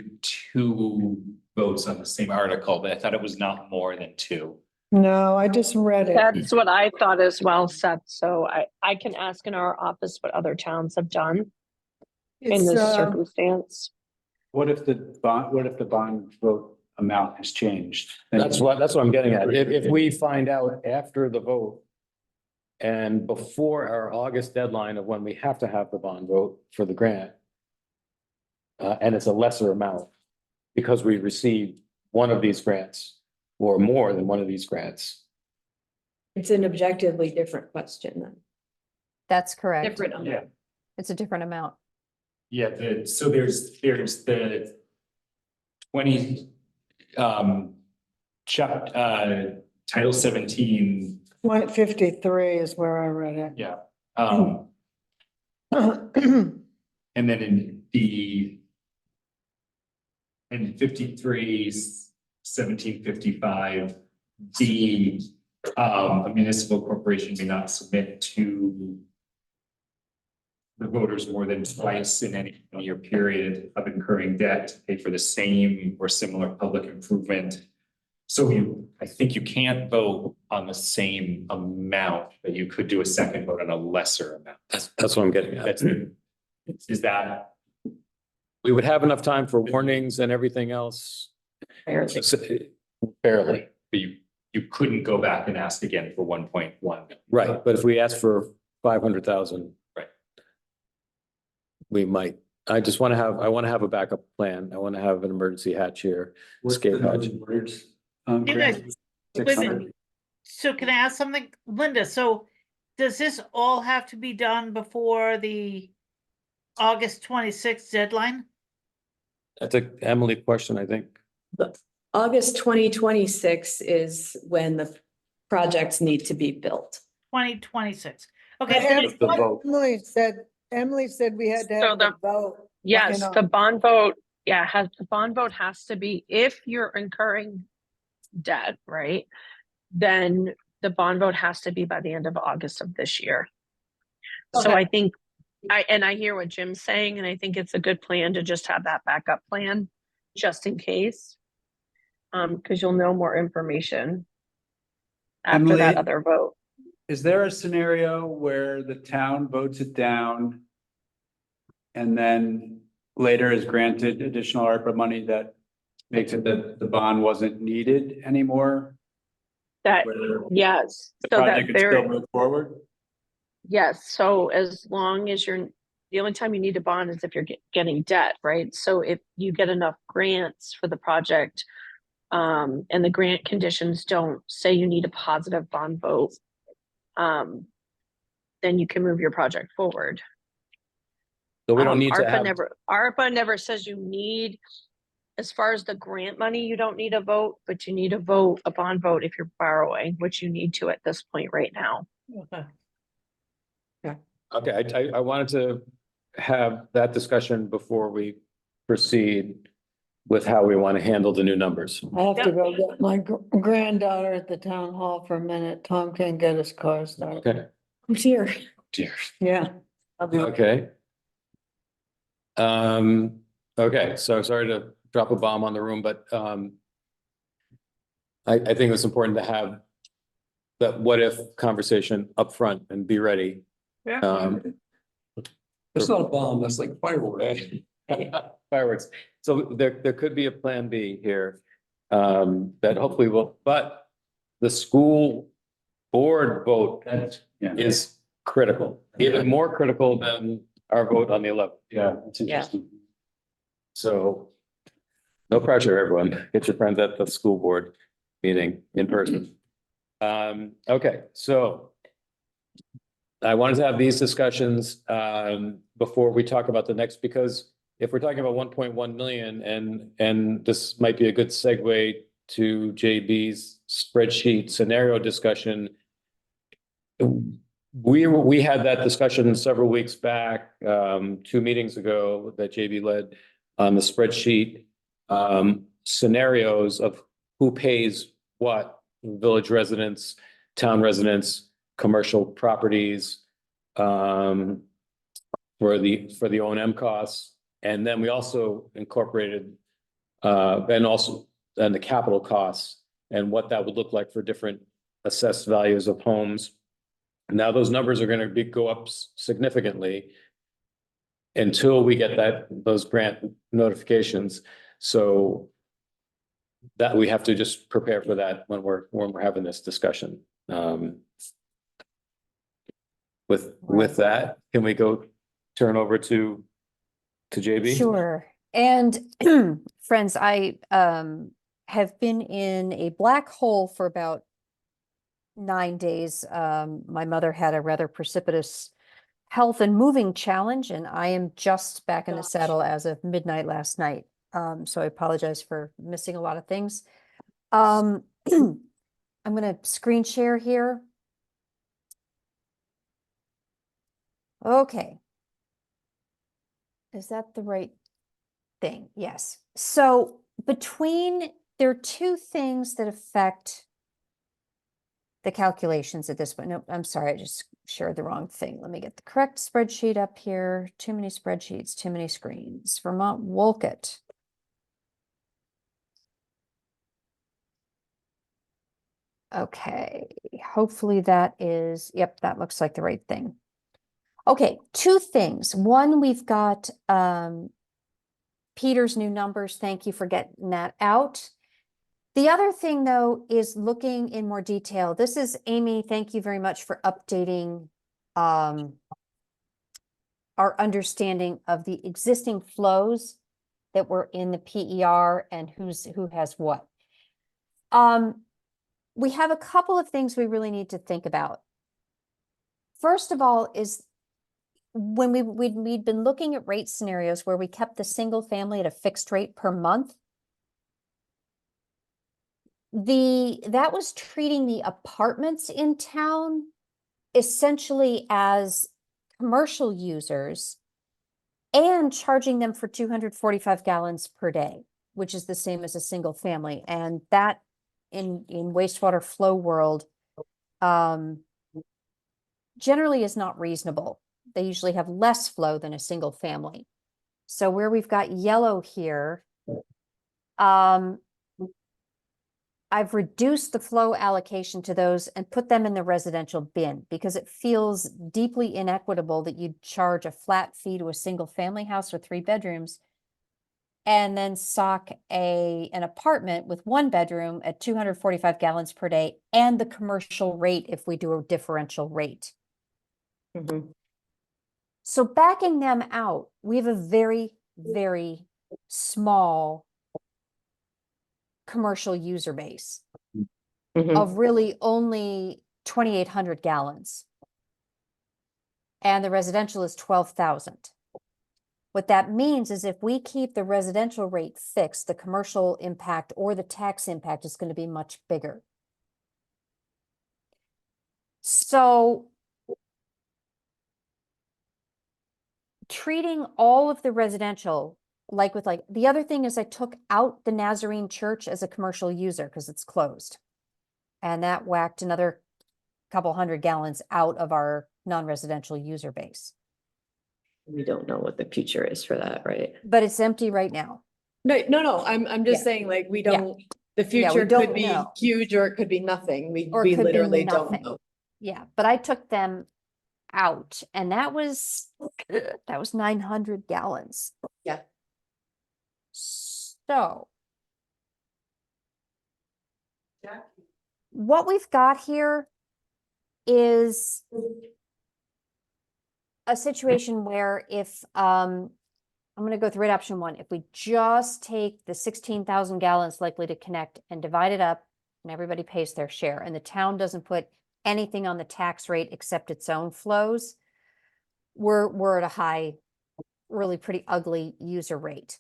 2 votes on the same article, but I thought it was not more than 2. No, I just read it. That's what I thought as well, Seth. So I can ask in our office what other towns have done in It's, this circumstance. What if the bond vote amount has changed? that's what I'm getting at. If we find out after the vote and before our August deadline of when we have to have the bond vote for the grant, and it's a lesser amount because we received one of these grants or more than one of these grants. It's an objectively different question then. That's correct. Different. Yeah. It's a different amount. Yeah, so there's the 20 Title 17. 153 is where I read it. Yeah. And then in 53, 1755, a municipal corporation may not submit to the voters more than twice in any year period of incurring debt to pay for the same or similar public improvement. So I think you can't vote on the same amount, but you could do a second vote on a lesser amount. That's what I'm getting at. Is that, We would have enough time for warnings and everything else. Barely. Barely. you couldn't go back and ask again for 1.1. Right, but if we ask for 500,000. Right. We might, I want to have a backup plan. I want to have an emergency hatch here. Escape hatch. You guys, wait a minute. So can I ask something, Linda? So does this all have to be done before the August 26th deadline? That's a Emily question, I think. August 2026 is when the projects need to be built. 2026. But Okay, The vote. Emily said we had to So have the the- vote. Yes, know. the bond vote, the bond vote has to be, if you're incurring debt, right? Then the bond vote has to be by the end of August of this year. So Okay. I think, I hear what Jim's saying, and I think it's a good plan to just have that backup plan, just in case. Because you'll know more information after that Emily- other vote. Is there a scenario where the town votes it down? And then later is granted additional ARPA money that makes it that the bond wasn't needed anymore? That, Where yes, the so that project could still there, move forward? yes, so as long as the only time you need a bond is if you're getting debt, right? So if you get enough grants for the project, and the grant conditions don't say you need a positive bond vote, then you can move your project forward. So we don't need to have, ARPA never says you need, as far as the grant money, you don't need a vote, but you need a bond vote if you're borrowing, which you need to at this point right now. okay, I wanted to have that discussion before we proceed with how we want to handle the new numbers. I have to go get my granddaughter at the town hall for a minute. Tom can't get his car started. Okay, Who's here? dear. Yeah. I'll be- Okay. Okay, so sorry to drop a bomb on the room, but I think it's important to have that what if conversation up front and be ready. Yeah. That's not a bomb, that's like fireworks. Fireworks. So there could be a plan B here that hopefully will, but the school board vote is critical, even more critical than our vote on the 11th. Yeah, that's interesting. So no pressure, everyone. Get your friends at the school board meeting in person. Okay, so I wanted to have these discussions before we talk about the next, because if we're talking about 1.1 million and this might be a good segue to JB's spreadsheet scenario discussion. We had that discussion several weeks back, 2 meetings ago that JB led on the spreadsheet scenarios of who pays what, village residents, town residents, commercial properties for the O&M costs. And then we also incorporated and the capital costs and what that would look like for different assessed values of homes. Now those numbers are going to go up significantly until we get those grant notifications. So that we have to just prepare for that when we're having this discussion. With that, can we turn over to JB? Sure. And friends, I have been in a black hole for about 9 days. My mother had a rather precipitous health and moving challenge, and I am just back in the saddle as of midnight last night. So I apologize for missing a lot of things. I'm going to screen share here. Okay. Is that the right thing? Yes. So there are 2 things that affect the calculations at this point. No, I'm sorry, I just shared the wrong thing. Let me get the correct spreadsheet up here. Too many spreadsheets, too many screens. Vermont Wolcott. Okay, hopefully that is, yep, that looks like the right thing. Okay, two things. One, we've got Peter's new numbers. Thank you for getting that out. The other thing, though, is looking in more detail. This is Amy. Thank you very much for updating our understanding of the existing flows that were in the PER and who has what. We have a couple of things we really need to think about. First of all is when we'd been looking at rate scenarios where we kept the single family at a fixed rate per month. That was treating the apartments in town essentially as commercial users and charging them for 245 gallons per day, which is the same as a single family. And that in wastewater flow world generally is not reasonable. They usually have less flow than a single family. So where we've got yellow here, I've reduced the flow allocation to those and put them in the residential bin because it feels deeply inequitable that you'd charge a flat fee to a single family house with 3 bedrooms and then sock an apartment with 1 bedroom at 245 gallons per day and the commercial rate if we do a differential rate. So backing them out, we have a very, very small commercial user base of really only 2,800 gallons. And the residential is 12,000. What that means is if we keep the residential rate fixed, the commercial impact or the tax impact is going to be much bigger. So treating all of the residential like the other thing is I took out the Nazarene Church as a commercial user because it's closed. And that whacked another couple 100 gallons out of our non-residential user base. We don't know what the future is for that, right? But it's empty right now. No, I'm just Yeah. saying like, we Yeah. don't, the Yeah, we future don't could be know. huge or it could be nothing. We Or it could be literally don't nothing. know. Yeah, but I took them out and that was 900 gallons. Yeah. So what we've got here is a situation where if I'm going to go through it, option 1, if we just take the 16,000 gallons likely to connect and divide it up and everybody pays their share and the town doesn't put anything on the tax rate except its own flows, we're at a high, really pretty ugly user rate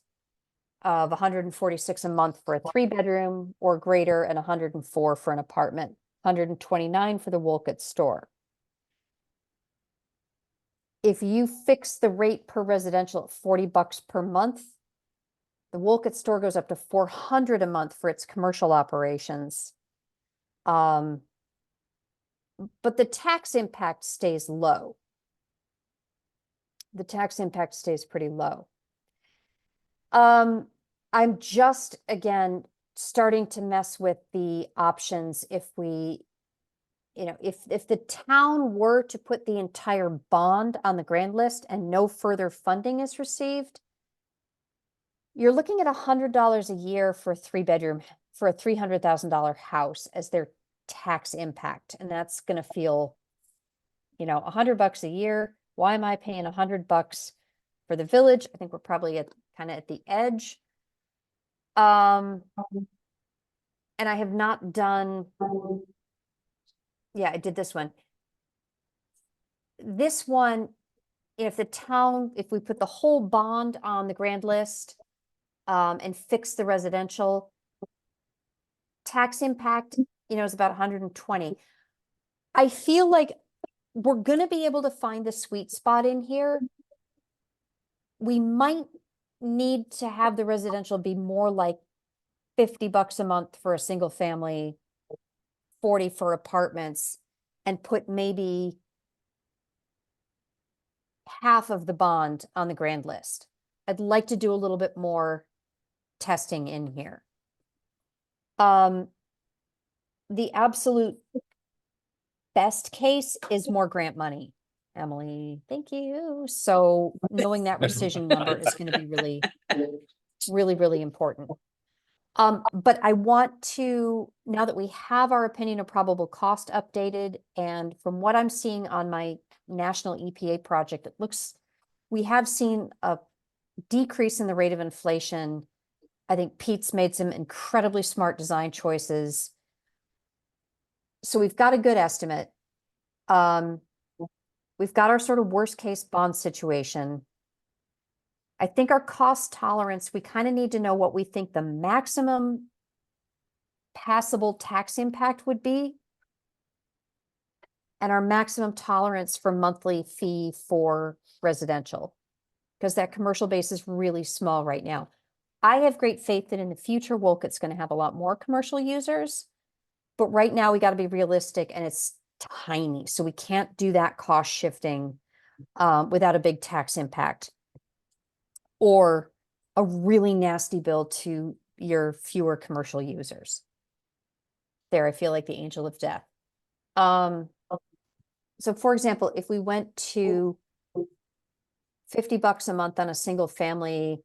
of 146 a month for a 3-bedroom or greater and 104 for an apartment, 129 for the Wolcott store. If you fix the rate per residential at $40 per month, the Wolcott store goes up to $400 a month for its commercial operations. But the tax impact stays low. The tax impact stays pretty low. I'm just, again, starting to mess with the options if we, if the town were to put the entire bond on the grand list and no further funding is received, you're looking at $100 a year for a 3-bedroom, for a $300,000 house as their tax impact. And that's going to feel, $100 a year. Why am I paying $100 for the village? I think we're probably kind of at the edge. And I have not done, yeah, I did this one. This one, if we put the whole bond on the grand list and fix the residential tax impact, is about 120. I feel like we're going to be able to find the sweet spot in here. We might need to have the residential be more like $50 a month for a single family, 40 for apartments and put maybe half of the bond on the grand list. I'd like to do a little bit more testing in here. The absolute best case is more grant money. Emily, thank you. So knowing that rescission number is going to be really, really, really important. But I want to, now that we have our opinion of probable cost updated, and from what I'm seeing on my national EPA project, it looks, we have seen a decrease in the rate of inflation. I think Pete's made some incredibly smart design choices. So we've got a good estimate. We've got our sort of worst case bond situation. I think our cost tolerance, we kind of need to know what we think the maximum passable tax impact would be, and our maximum tolerance for monthly fee for residential, because that commercial base is really small right now. I have great faith that in the future, Wolcott's going to have a lot more commercial users, but right now we got to be realistic, and it's tiny. So we can't do that cost shifting without a big tax impact or a really nasty bill to your fewer commercial users. There, I feel like the angel of death. So for example, if we went to $50 a month on a single family,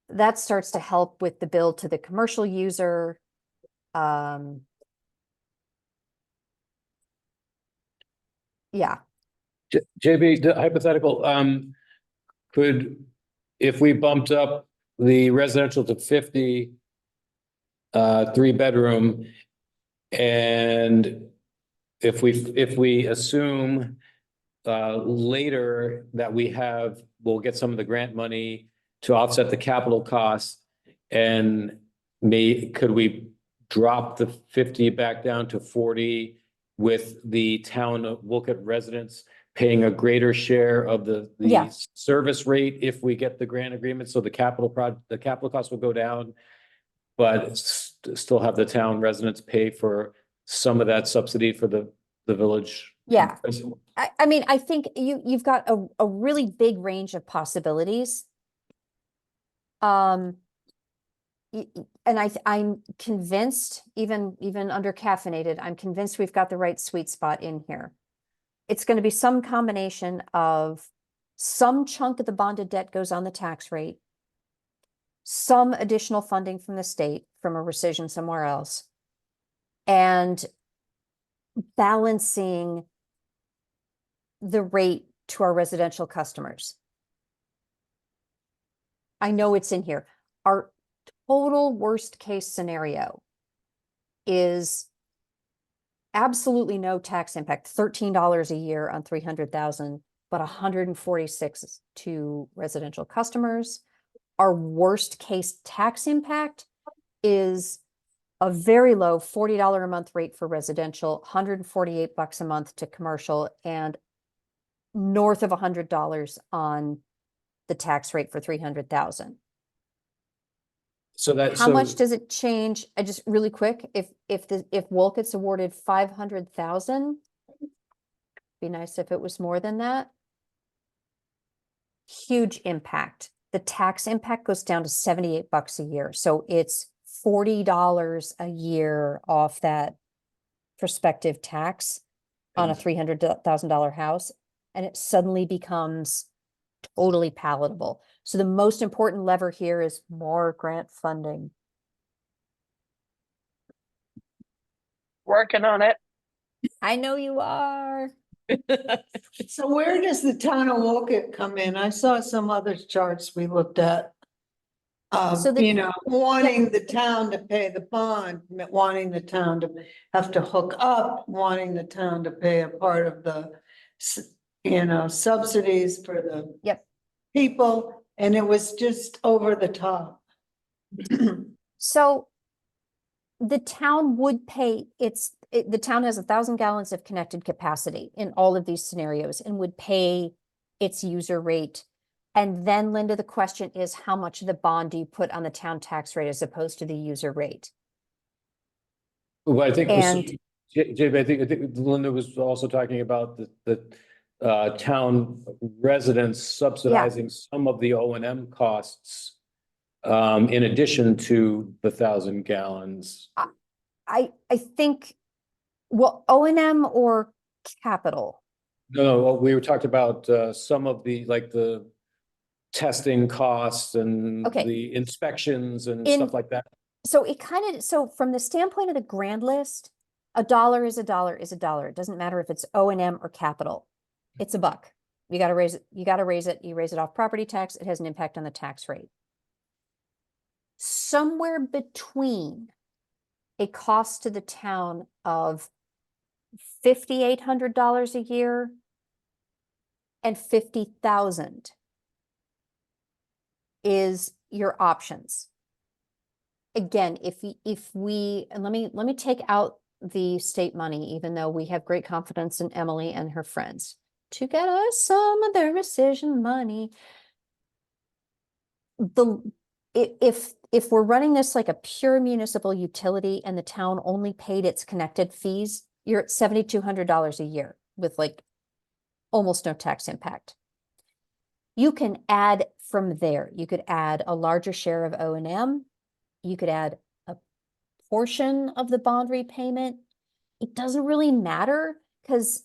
that starts to help with the bill to the commercial user. Yeah. JB, the hypothetical, if we bumped up the residential to 50, 3-bedroom, and if we assume later that we'll get some of the grant money to offset the capital costs, and could we drop the 50 back down to 40 with the town of Wolcott residents paying a greater share of the Yeah. service rate if we get the grant agreement? So the capital costs will go down, but still have the town residents pay for some of that subsidy for the village. Yeah. I mean, I think you've got a really big range of possibilities. And I'm convinced, even under caffeinated, I'm convinced we've got the right sweet spot in here. It's going to be some combination of some chunk of the bonded debt goes on the tax rate, some additional funding from the state from a rescission somewhere else, and balancing the rate to our residential customers. I know it's in here. Our total worst case scenario is absolutely no tax impact, $13 a year on 300,000, but 146 to residential customers. Our worst case tax impact is a very low $40 a month rate for residential, $148 a month to commercial, and north of $100 on the tax rate for 300,000. So How much does it change? I just really quick, if Wolcott's awarded 500,000, be nice if it was more than that. Huge impact. The tax impact goes down to $78 a year. So it's $40 a year off that prospective tax on a $300,000 house. And it suddenly becomes totally palatable. So the most important lever here is more grant funding. Working on it. I know you are. So where does the town of Wolcott come in? I saw some other charts we looked at. So the- Wanting the town to pay the bond, wanting the town to have to hook up, wanting the town to pay a part of the, subsidies for the Yep. people, and it was just over the top. So the town would pay the town has 1,000 gallons of connected capacity in all of these scenarios and would pay its user rate. And then, Linda, the question is, how much of the bond do you put on the town tax rate as opposed to the user rate? Well, I think, And- JB, I think Linda was also talking about the town residents subsidizing some of the O and M costs in addition to the 1,000 gallons. I think, well, O and M or capital? No, we were talking about some of the, like the testing costs and Okay. the inspections and In- stuff like that. So it kind of, so from the standpoint of the grand list, a dollar is a dollar is a dollar. It doesn't matter if it's O and M or capital. It's a buck. You gotta raise it, you gotta raise it, you raise it off property tax, it has an impact on the tax rate. Somewhere between a cost to the town of $5,800 a year and 50,000 is your options. Again, if we, and let me take out the state money, even though we have great confidence in Emily and her friends to get us some of their rescission money. If we're running this like a pure municipal utility and the town only paid its connected fees, you're at $7,200 a year with like almost no tax impact. You can add from there. You could add a larger share of O and M. You could add a portion of the bond repayment. It doesn't really matter because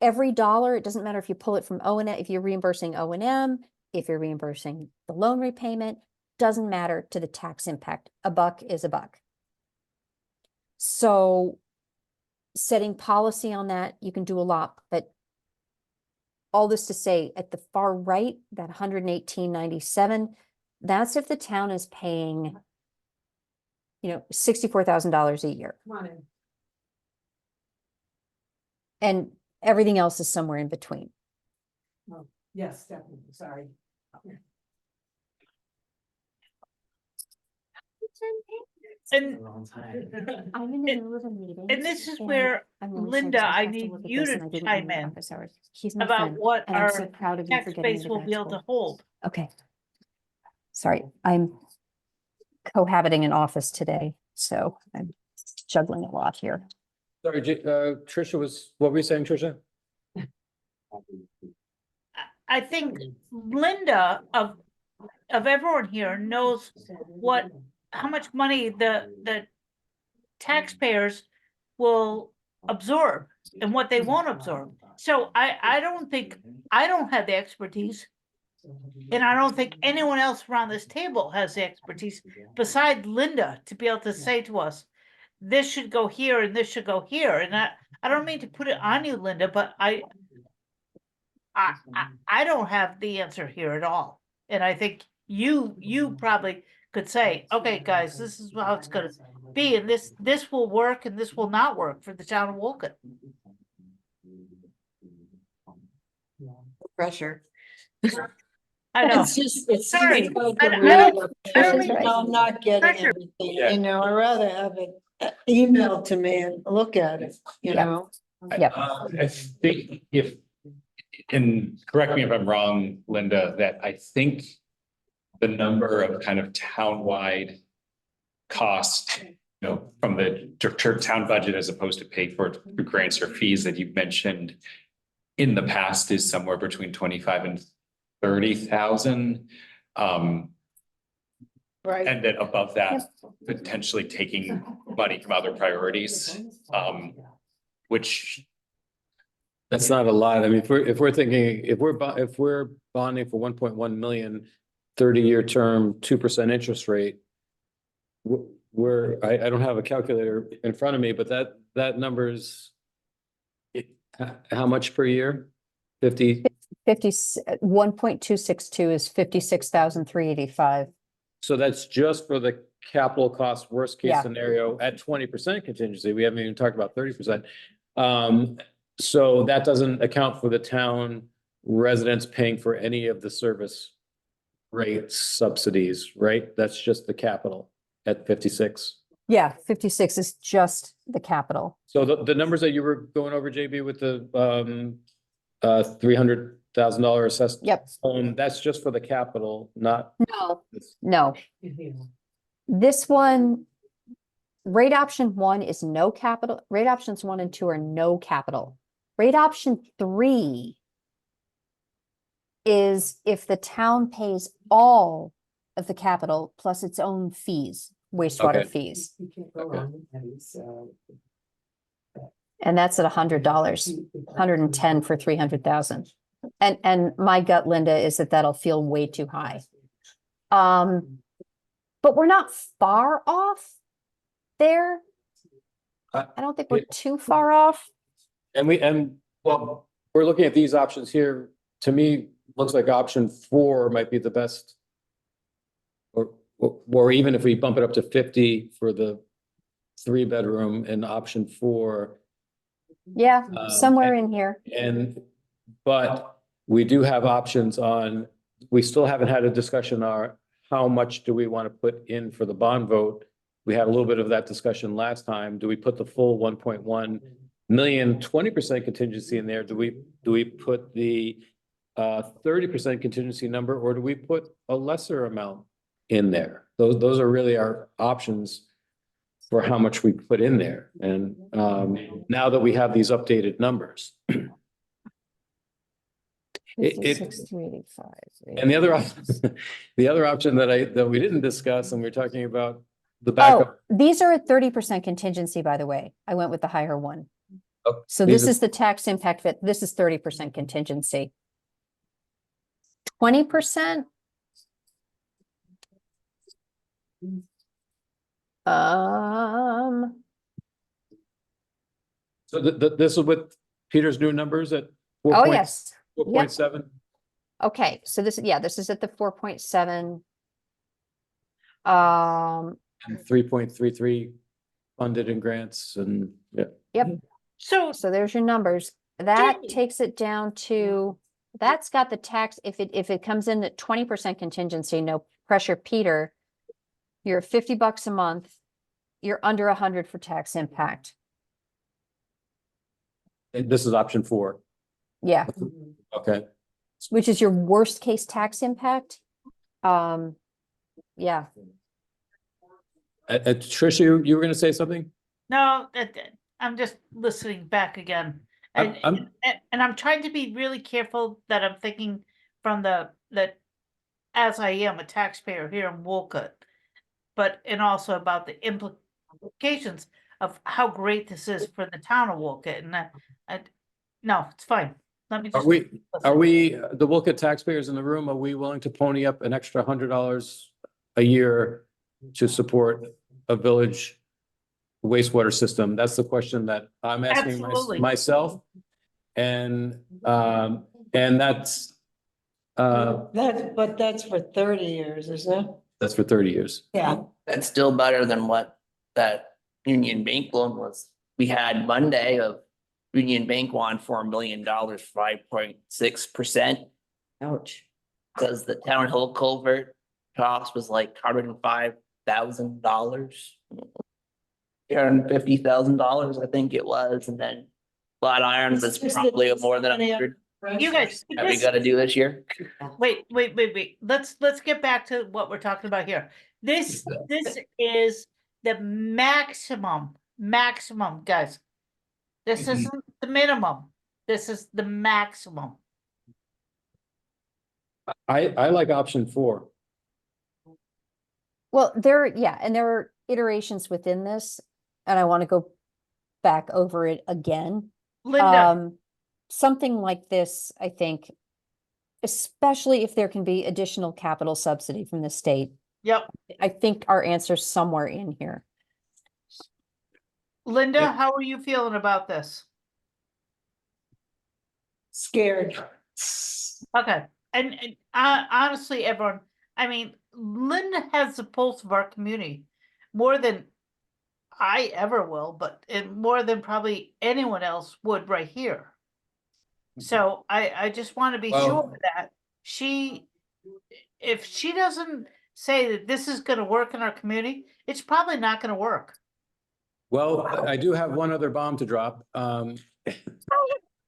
every dollar, it doesn't matter if you pull it from O and M, if you're reimbursing O and M, if you're reimbursing the loan repayment, doesn't matter to the tax impact. A buck is a buck. So setting policy on that, you can do a lot, but all this to say, at the far right, that 118.97, that's if the town is paying, $64,000 a year. And everything else is somewhere in between. Yes, definitely, sorry. And I'm in the middle of a meeting. and this is where, I'm really Linda, sorry, 'cause I have need look at you this to and I didn't chime know in office hours. He's my about friend, what and I'm our so proud of you tax for getting base into will grad be able to school. hold. Okay. Sorry, I'm cohabiting an office today, so I'm juggling a lot here. Sorry, Tricia what were you saying, Tricia? I think Linda of everyone here knows how much money the taxpayers will absorb and what they won't absorb. So I don't think, I don't have the expertise. And I don't think anyone else around this table has the expertise beside Linda to be able to say to us, this should go here and this should go here. And I don't mean to put it on you, Linda, but I don't have the answer here at all. And I think you probably could say, okay, guys, this is how it's gonna be, and this will work and this will not work for the town of Wolcott. Pressure. I know. It's just, it's. Sorry, just like I a don't- really- I don't mean- I'm not getting Pressure. everything, Yeah. I'd rather have it emailed to me and look at it, Yeah. know? Yep. I think and correct me if I'm wrong, Linda, that I think the number of kind of townwide cost, from the town budget as opposed to paid for through grants or fees that you've mentioned in the past is somewhere between 25 and 30,000. Right. And then above that, potentially taking money from other priorities, which. That's not a lot. I mean, if we're thinking, if we're bonding for 1.1 million, 30-year term, 2% interest rate. I don't have a calculator in front of me, but that number's. How much per year? 50? 1.262 is 56,385. So that's just for the capital cost, worst case Yeah. scenario at 20% contingency. We haven't even talked about 30%. So that doesn't account for the town residents paying for any of the service rates subsidies, right? That's just the capital at 56. Yeah, 56 is just the capital. So the numbers that you were going over, JB, with the $300,000 assessed. Yep. That's just for the capital, not. No. This one, rate option 1 is no capital. Rate options 1 and 2 are no capital. Rate option 3 is if the town pays all of the capital plus its own fees, wastewater Okay. fees. And that's at $100, 110 for 300,000. And my gut, Linda, is that that'll feel way too high. But we're not far off there. I- I don't think we're too far off. And well, we're looking at these options here. To me, looks like option 4 might be the best. Or even if we bump it up to 50 for the 3-bedroom and option 4. Yeah, somewhere and- in here. But we do have options on, we still haven't had a discussion on how much do we want to put in for the bond vote? We had a little bit of that discussion last time. Do we put the full 1.1 million, 20% contingency in there? Do we put the 30% contingency number, or do we put a lesser amount in there? Those are really our options for how much we put in there. And now that we have these updated numbers. It- 56,385. And the other option that we didn't discuss, and we're talking about the backup. Oh, these are at 30% contingency, by the way. I went with the higher one. Oh, So these this are- is the tax impact fit. This is 30% contingency. 20%? Um, So this is with Peter's new numbers at oh, yes. 4.7. Okay, so this, yeah, this is at the 4.7. Um, And 3.33 funded in grants and, yeah. yep, So, so there's your numbers. That Jamie. takes it down to, that's got the tax, if it comes in at 20% contingency, no pressure, Peter, you're $50 a month, you're under 100 for tax impact. This is option 4. Yeah, Okay. which is your worst case tax impact. Yeah, Tricia, you were going to say something? no, I'm just listening back again. And, I'm- and I'm trying to be really careful that I'm thinking from that as I am a taxpayer here in Wolcott, but, and also about the implications of how great this is for the town of Wolcott. And no, it's fine. Let me Are just. we, the Wolcott taxpayers in the room, are we willing to pony up an extra $100 a year to support a village wastewater system? That's the question that I'm asking Absolutely. myself. And that's, But that's for 30 years, isn't it? that's for 30 years. Yeah. That's still better than what that Union Bank loan was. We had Monday of Union Bank wanted $4 million, 5.6%. Ouch. Because the Town Hill culvert cost was like $105,000. $350,000, I think it was, and then flat irons is probably more than 100. You guys, Have we got to do this year? wait. Let's get back to what we're talking about here. This is the maximum, guys. This isn't the minimum. This is the maximum. I like option 4. well, and there are iterations within this, and I want to go back over it again. Linda, Something like this, I think, especially if there can be additional capital subsidy from the state, yep. I think our answer's somewhere in here. Linda, Yeah. how are you feeling about this? Scared. Okay, and honestly, everyone, I mean, Linda has the pulse of our community more than I ever will, but more than probably anyone else would right here. So I just want to be Well- sure that if she doesn't say that this is gonna work in our community, it's probably not gonna work. Well, I do have one other bomb to drop.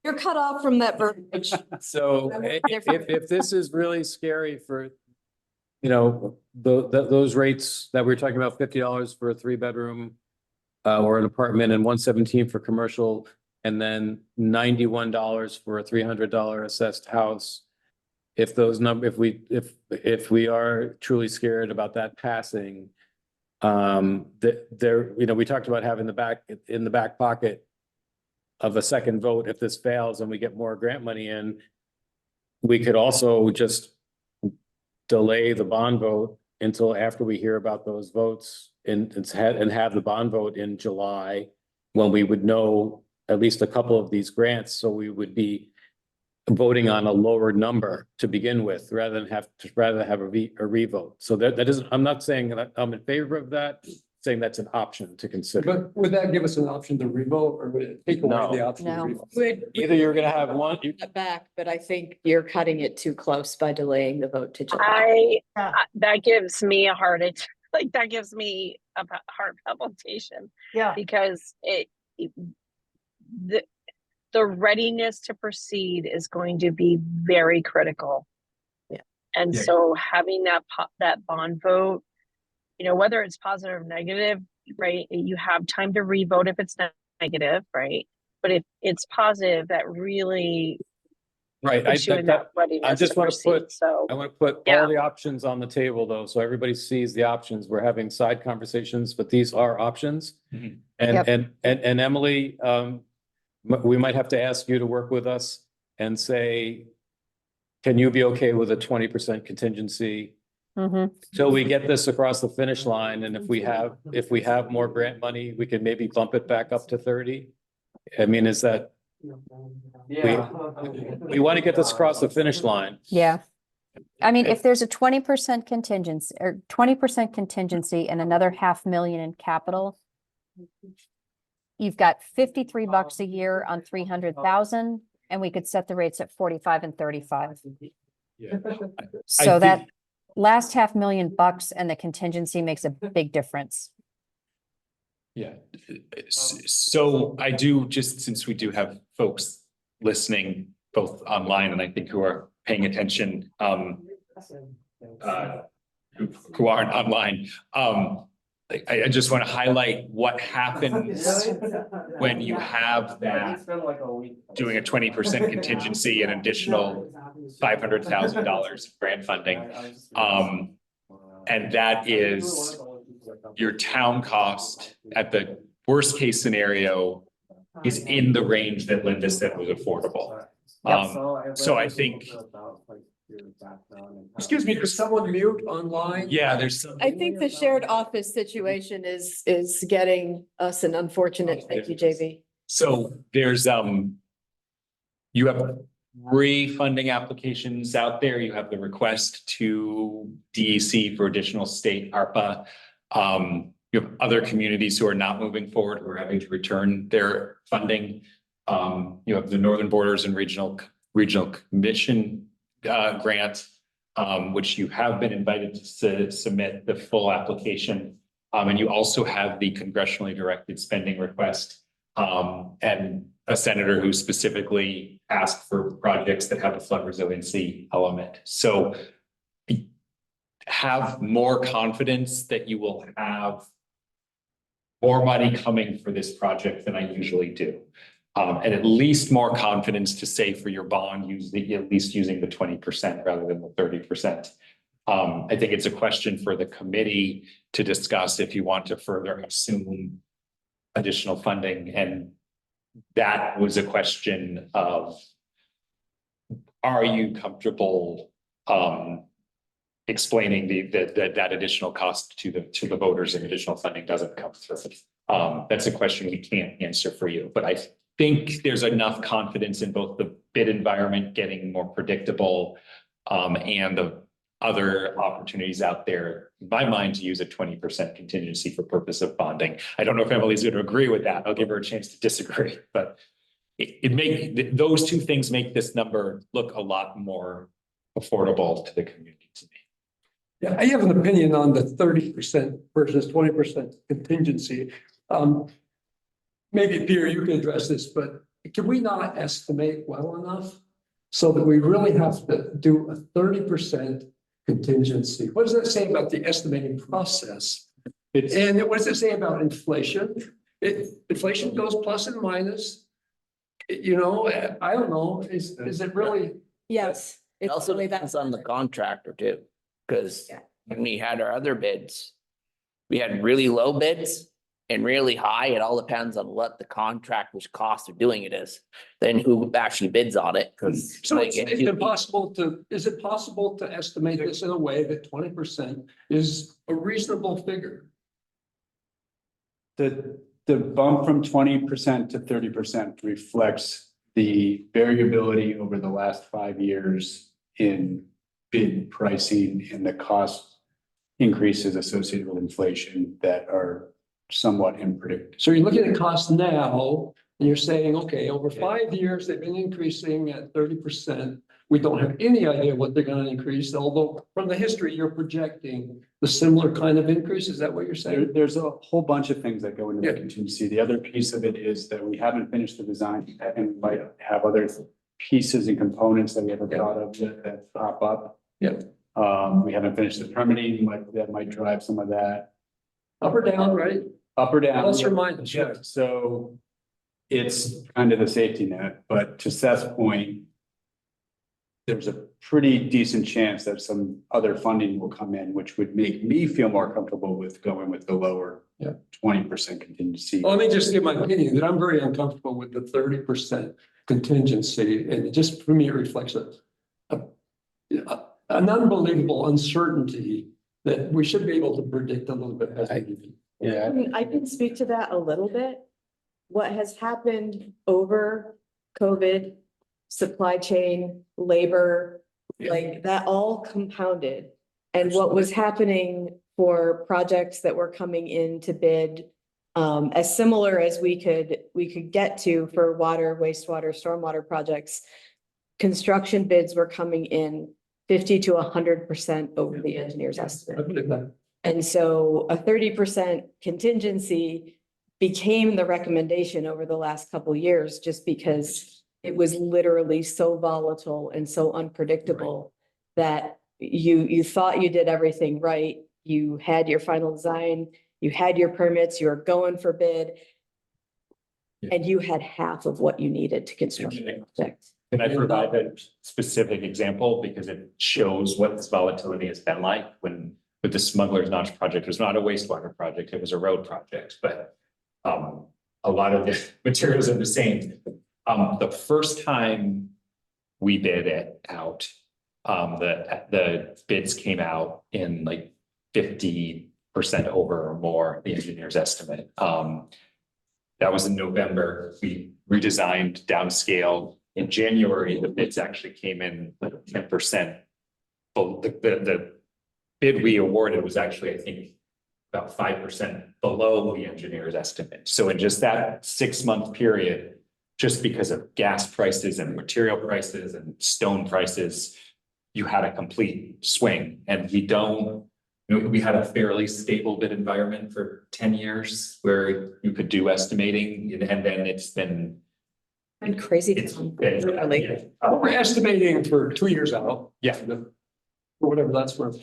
You're cut off from that verbiage. So if this is really scary for, those rates that we we're talking about, $50 for a 3-bedroom or an apartment and $117 for commercial, and then $91 for a $300 assessed house. If those if we are truly scared about that passing, we talked about having in the back pocket of a second vote, if this fails and we get more grant money in, we could also just delay the bond vote until after we hear about those votes and have the bond vote in July, when we would know at least a couple of these grants. So we would be voting on a lower number to begin with, rather than have a revote. So that isn't, I'm not saying that I'm in favor of that, saying that's an option to consider. But would that give us an option to revote, or would it take away No. the option to No. revote? Either you're gonna have one, Back, but I think you're cutting it too close by delaying the vote to July. That gives me a heart attack. Like, that gives me a heart palpitation, Yeah. because the readiness to proceed is going to be very critical. Yeah. And Yeah. so having that bond vote, whether it's positive or negative, right? You have time to revote if it's negative, right? But if it's positive, that really right? puts you in that readiness I just to want to proceed. put, So I want to put Yeah. all the options on the table, though, so everybody sees the options. We're having side conversations, but these are options. Mhm. And, Yep. and Emily, we might have to ask you to work with us and say, can you be okay with a 20% contingency Mhm. till we get this across the finish line? And if we have more grant money, we can maybe bump it back up to 30. I mean, is that, we want to get this across the finish line. Yeah. I mean, if there's a 20% contingency or 20% contingency and another $500,000 in capital, you've got $53 a year on 300,000, and we could set the rates at 45 and 35. Yeah. So I that think- last $500,000 and the contingency makes a big difference. Yeah, so I do, just since we do have folks listening both online and I think who are paying attention, who aren't online, I just want to highlight what happens when you have that doing a 20% contingency and additional $500,000 grant funding. And that is your town cost at the worst case scenario is in the range that Linda said was affordable. So I think, Excuse me, does someone mute online? yeah, there's some. I think the shared office situation is getting us an unfortunate, thank you, JV. So there's, you have refunding applications out there. You have the request to DEC for additional state ARPA. You have other communities who are not moving forward, who are having to return their funding. You have the Northern Borders and Regional Commission grant, which you have been invited to submit the full application. And you also have the congressionally directed spending request, and a senator who specifically asked for projects that have a flood resiliency element. So have more confidence that you will have more money coming for this project than I usually do. And at least more confidence to say for your bond, at least using the 20% rather than the 30%. I think it's a question for the committee to discuss if you want to further assume additional funding. And that was a question of, are you comfortable explaining that additional cost to the voters and additional funding doesn't come through? That's a question we can't answer for you, but I think there's enough confidence in both the bid environment getting more predictable and the other opportunities out there, in my mind, to use a 20% contingency for purpose of bonding. I don't know if Emily's going to agree with that. I'll give her a chance to disagree, but those two things make this number look a lot more affordable to the community to me. Yeah, I have an opinion on the 30% versus 20% contingency. Maybe Peter, you can address this, but can we not estimate well enough so that we really have to do a 30% contingency? What does that say about the estimating process? And what does it say about inflation? Inflation goes plus and minus. You know, I don't know, is it really? Yes. It it's also really that- depends on the contractor too, because Yeah. when we had our other bids, we had really low bids and really high. It all depends on what the contractor's cost of doing it is, then who actually bids on it, because. So it's impossible to, is it possible to estimate this in a way that 20% is a reasonable figure? The bump from 20% to 30% reflects the variability over the last 5 years in bid pricing and the cost increases associated with inflation that are somewhat unpredictable. So you're looking at costs now, and you're saying, okay, over 5 years, they've been increasing at 30%. We don't have any idea what they're gonna increase, although from the history, you're projecting the similar kind of increase. Is that what you're saying? There's a whole bunch of things that go into the Yeah. contingency. The other piece of it is that we haven't finished the design and might have other pieces and components that we haven't thought of that pop up. Yeah. We haven't finished the permitting, that might drive some of that. Up or down, right? Up or down. Plus or minus, Yeah, so it's kind of the safety net, but to Seth's point, there's a pretty decent chance that some other funding will come in, which would make me feel more comfortable with going with the lower 20% contingency. Well, let me just give my opinion that I'm very uncomfortable with the 30% contingency, and it just, for me, it reflects an unbelievable uncertainty that we should be able to predict a little bit better. Yeah. I can speak to that a little bit. What has happened over COVID, supply chain, labor, like that all compounded. And what was happening for projects that were coming in to bid, as similar as we could get to for water, wastewater, stormwater projects, construction bids were coming in 50 to 100% over the engineer's estimate. I believe that. And so a 30% contingency became the recommendation over the last couple of years, just because it was literally so volatile and so unpredictable that you thought you did everything right. You had your final design, you had your permits, you were going for bid. And you had half of what you needed to construct the project. Can I provide a specific example because it shows what this volatility has been like when with the Smuggler's Notch project, it was not a wastewater project, it was a road project, but a lot of the materials are the same. The first time we bid it out, the bids came out in like 50% over or more, the engineer's estimate. That was in November. We redesigned downscale. In January, the bids actually came in like 10%. But the bid we awarded was actually, I think, about 5% below the engineer's estimate. So in just that 6-month period, just because of gas prices and material prices and stone prices, you had a complete swing. And we had a fairly stable bid environment for 10 years where you could do estimating, and then it's been Crazy. it's been Literally. We're estimating for 2 years out. Yeah. Or whatever that's worth.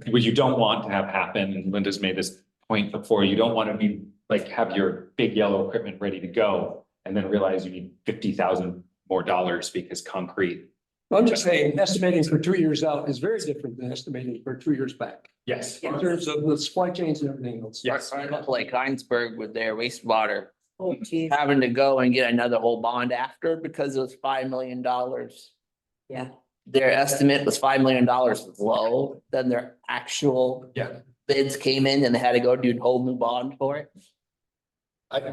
What you don't want to have happen, and Linda's made this point before, you don't want to be like, have your big yellow equipment ready to go and then realize you need $50,000 more because concrete. I'm just saying, estimating for 2 years out is very different than estimating for 2 years back. Yes. In terms of the supply chains and everything else. Yes. Like Heinsberg with their wastewater, Oh, geez. having to go and get another whole bond after because it was $5 million. Yeah. Their estimate was $5 million low than their actual Yeah. bids came in, and they had to go do a whole new bond for it.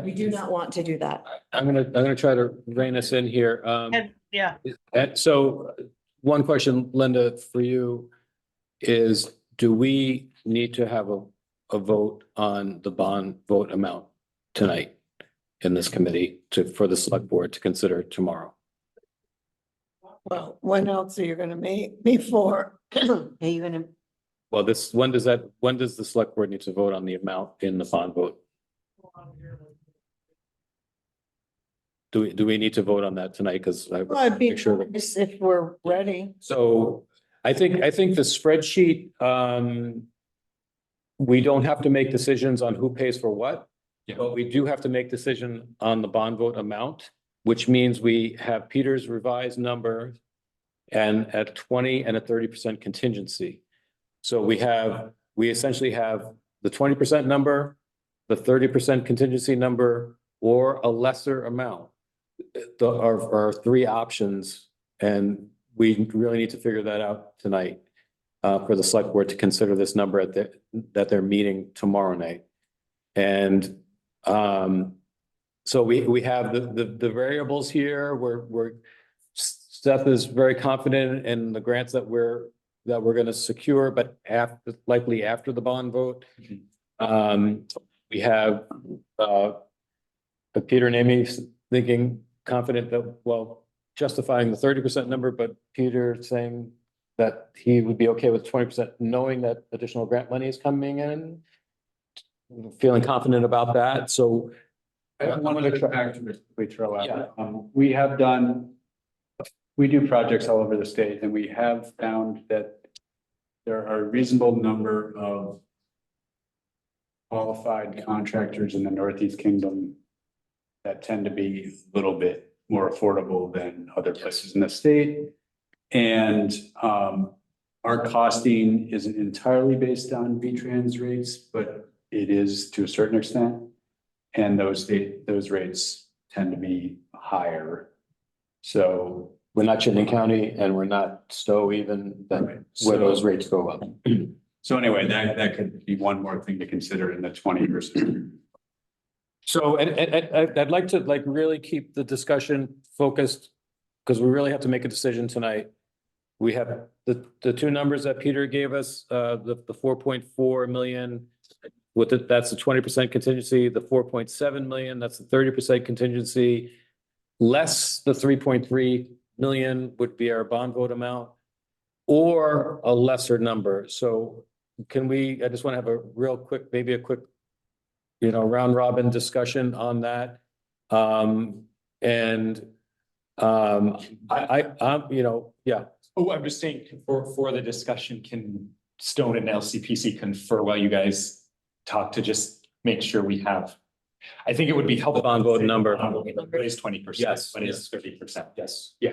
We do not want to do that. I'm gonna try to rein us in here. And, yeah, And so one question, Linda, for you is, do we need to have a vote on the bond vote amount tonight in this committee for the select board to consider tomorrow? Well, when else are you gonna meet before? Are you gonna, Well, when does the select board need to vote on the amount in the bond vote? Do we need to vote on that tonight? Because I well, it'd be make sure that. nice if we're ready. So I think the spreadsheet, we don't have to make decisions on who pays for what. Yeah. But we do have to make decision on the bond vote amount, which means we have Peter's revised number and at 20 and a 30% contingency. So we essentially have the 20% number, the 30% contingency number, or a lesser amount. Are three options, and we really need to figure that out tonight for the select board to consider this number at their meeting tomorrow night. And so we have the variables here. Seth is very confident in the grants that we're going to secure, but likely after the bond vote. We have Peter and Amy thinking confident that, well, justifying the 30% number, but Peter saying that he would be okay with 20%, knowing that additional grant money is coming in, feeling confident about that. So I have one other factor we throw out. Yeah. We do projects all over the state, and we have found that there are a reasonable number of qualified contractors in the Northeast Kingdom that tend to be a little bit more affordable than other places in the state. And our costing isn't entirely based on V-Trans rates, but it is to a certain extent. And those rates tend to be higher. So we're not Chittenden County and we're not Stowe even, where those rates go up. So anyway, that could be one more thing to consider in the 20 versus. So, and I'd like to really keep the discussion focused, because we really have to make a decision tonight. We have the two numbers that Peter gave us, the 4.4 million, that's the 20% contingency, the 4.7 million, that's the 30% contingency, less the 3.3 million would be our bond vote amount, or a lesser number. So I just want to have a real quick, maybe a quick, round robin discussion on that. Yeah. Oh, I'm just saying for the discussion, can Stone and LCPC confer while you guys talk to just make sure we have, I think it would be helpful. Bond vote number. Raise 20%. Yes, But it's 30%. Yes. Yeah.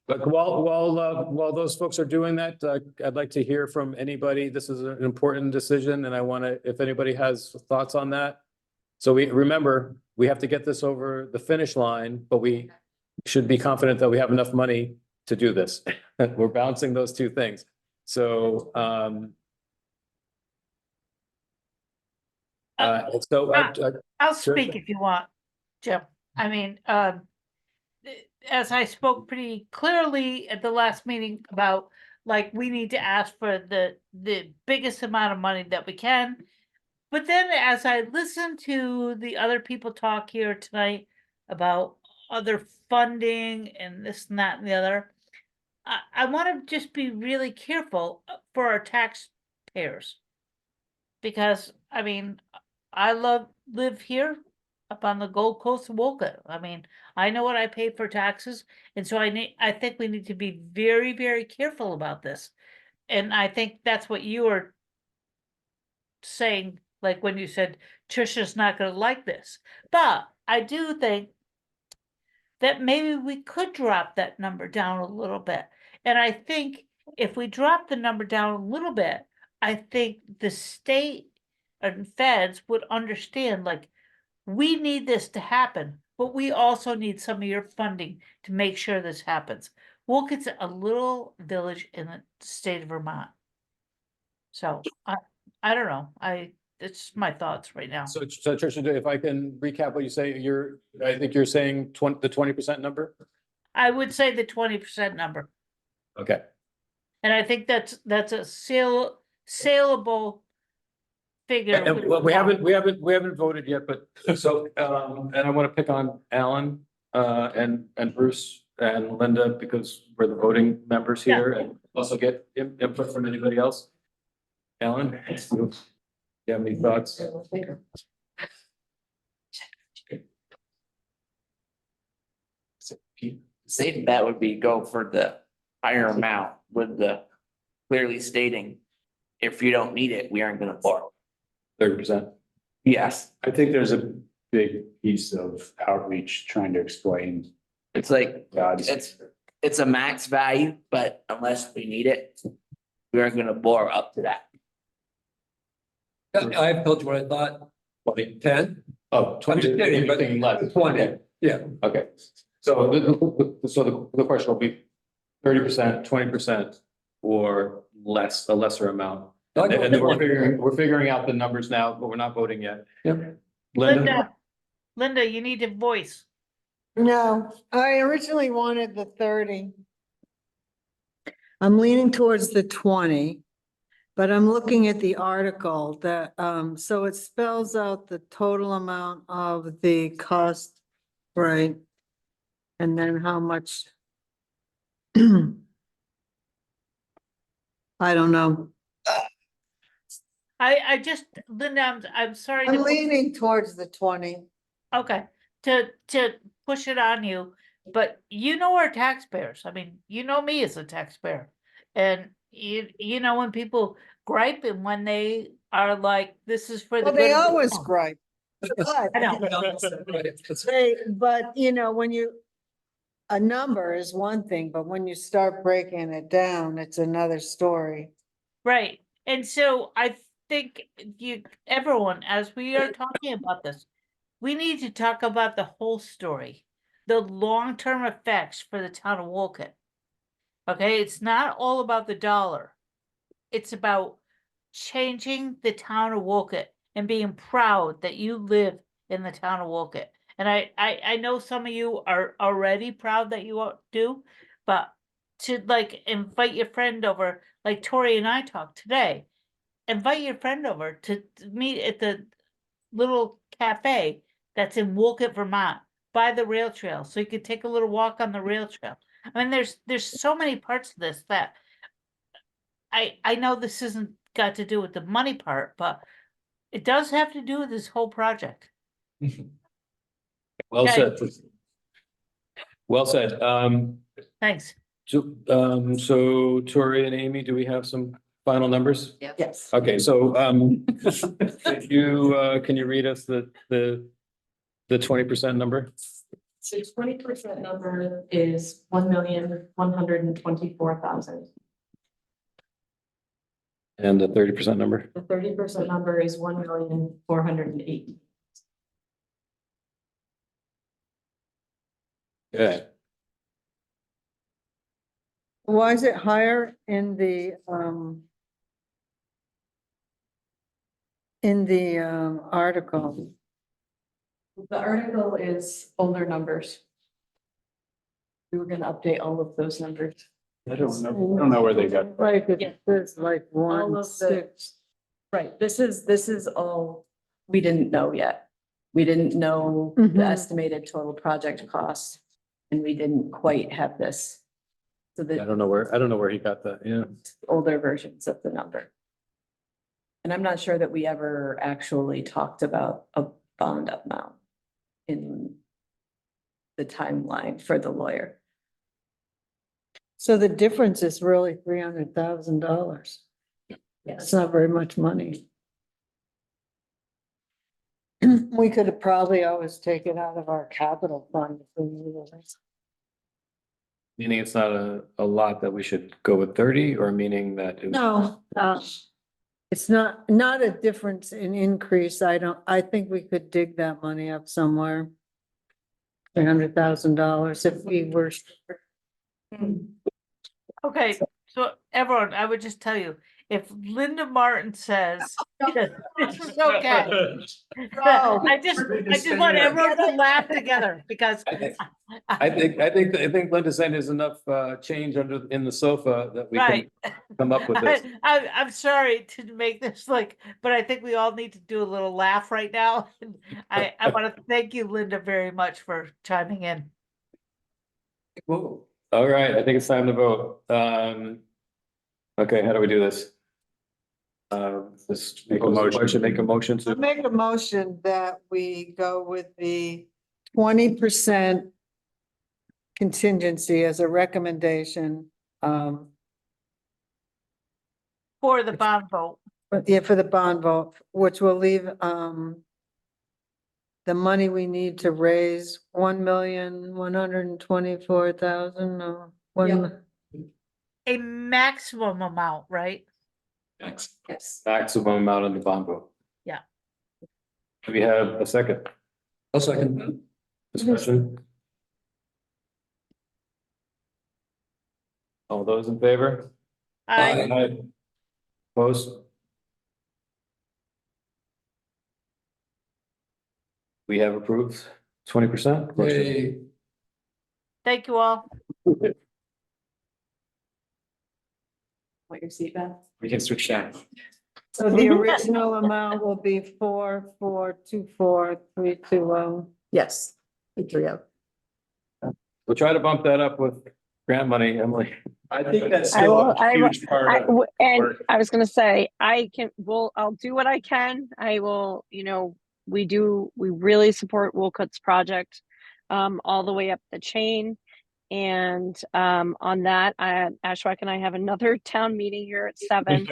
But while those folks are doing that, I'd like to hear from anybody. This is an important decision, and I want to, if anybody has thoughts on that. So remember, we have to get this over the finish line, but we should be confident that we have enough money to do this. We're balancing those two things. So, I'll speak if you want, Jim. I mean, as I spoke pretty clearly at the last meeting about, like, we need to ask for the biggest amount of money that we can. But then as I listened to the other people talk here tonight about other funding and this and that and the other, I want to just be really careful for our taxpayers. Because, I mean, I live here up on the Gold Coast of Wolcott. I mean, I know what I pay for taxes, and so I think we need to be very, very careful about this. And I think that's what you were saying, like when you said Trisha's not going to like this. But I do think that maybe we could drop that number down a little bit. And I think if we drop the number down a little bit, I think the state and feds would understand, like, we need this to happen, but we also need some of your funding to make sure this happens. Wolcott's a little village in the state of Vermont. So I don't know. It's my thoughts right now. So Tricia, if I can recap what you say, I think you're saying the 20% number? I would say the 20% number. Okay. And I think that's a saleable figure. And, well, we haven't voted yet, but so, and I want to pick on Alan, and Bruce and Linda, because we're the voting members here, and also get input from anybody else. Alan, you have any thoughts? Safe bet would be go for the higher amount with the clearly stating, if you don't need it, we aren't gonna borrow. 30%. Yes, I think there's a big piece of outreach trying to explain. it's like, God's- it's a max value, but unless we need it, we aren't gonna bore up to that. I've told you what I thought, 10. Oh, 20, just kidding, but anything less. 20. Okay. Yeah. Okay, so the question will be 30%, 20%, or less, a lesser amount. I'll go And then with we're figuring out the numbers now, but we're not voting yet. Yep. Linda, Linda, you need to voice. No, I originally wanted the 30. I'm leaning towards the 20. But I'm looking at the article that, so it spells out the total amount of the cost, right? And then how much? I don't know. I just, Linda, I'm sorry. to I'm put- leaning towards the 20. Okay, to push it on you, but you know our taxpayers. I mean, you know me as a taxpayer. And you know, when people gripe and when they are like, this is for the. Well, they good of the always town. gripe. But, I know. but you know, when you, a number is one thing, but when you start breaking it down, it's another story. Right, and so I think everyone, as we are talking about this, we need to talk about the whole story, the long-term effects for the town of Wolcott. Okay, it's not all about the dollar. It's about changing the town of Wolcott and being proud that you live in the town of Wolcott. And I know some of you are already proud that you do, but to like invite your friend over, like Tori and I talked today, invite your friend over to meet at the little cafe that's in Wolcott, Vermont, by the rail trail, so you could take a little walk on the rail trail. I mean, there's so many parts of this that I know this isn't got to do with the money part, but it does have to do with this whole project. well Okay. said. Well said. Thanks. So Tori and Amy, do we have some final numbers? Yes. Okay, so, can you read us the 20% number? So 20% number is 1,124,000. And the 30% number? The 30% number is 1,408,000. Okay. Why is it higher in the article? The article is older numbers. We were gonna update all of those numbers. I don't know where they got. Right, Yeah. it's like All one, of the- six. Right, this is all, we didn't know yet. We didn't know Mhm. the estimated total project cost. And we didn't quite have this. So I the don't know where he got that, yeah. older versions of the number. And I'm not sure that we ever actually talked about a bond amount in the timeline for the lawyer. So the difference is really $300,000. It's not very much money. We could have probably always taken it out of our capital fund if we needed it. Meaning it's not a lot that we should go with 30, or meaning that? No, it's not a difference in increase. I think we could dig that money up somewhere. $300,000 if we were. Okay, so everyone, I would just tell you, if Linda Martin says that this is okay. I just want everyone to laugh together because. I think Linda's saying there's enough change in the sofa that we can Right. come up with this. I'm sorry to make this like, but I think we all need to do a little laugh right now. I want to thank you, Linda, very much for chiming in. All right, I think it's time to vote. Okay, how do we do this? Let's make a motion, make a motion I'll to, make a motion that we go with the 20% contingency as a recommendation. For the bond vote. Yeah, for the bond vote, which will leave, the money we need to raise 1,124,000 or one. A maximum amount, right? Next. Yes. Maximum amount in the bond book. Yeah. Do we have a second I'll second. discussion? All those in favor? I, Opposed? We have approved 20%. Yay. thank you all. Want your seat back? We can switch that. So the original amount will be 4,424,320. Yes. 3-3. We'll try to bump that up with grant money, Emily. I think that's I still will- a huge part of. And work. I was gonna say, I'll do what I can. I will, we really support Wolcott's project all the way up the chain. And on that, Ashwak and I have another town meeting here at 7.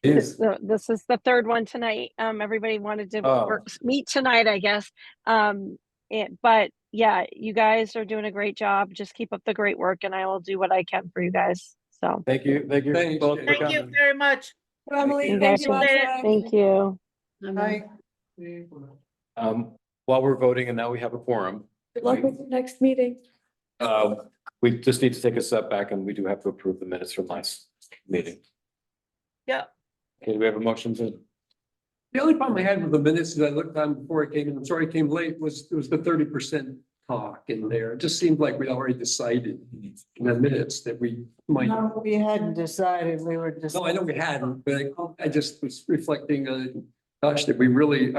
Yes. This is the third one tonight. Everybody wanted to Oh. meet tonight, I guess. But yeah, you guys are doing a great job. Just keep up the great work and I will do what I can for you guys. So. Thank you. Thank you Thanks, both for Jay. Thank you coming. very much. Emily, You thank guys you. are- Ashwak. Thank you. Bye. While we're voting and now we have a quorum, Good luck with the next meeting. we just need to take a step back and we do have to approve the minutes from last meeting. Yeah. Okay, do we have a motion to? The only problem I had with the minutes that I looked on before I came in, I'm sorry I came late, was the 30% talk in there. It just seemed like we'd already decided in the minutes that we might. No, we hadn't decided, we were just. No, I know we hadn't, but I just was reflecting on, gosh, are we really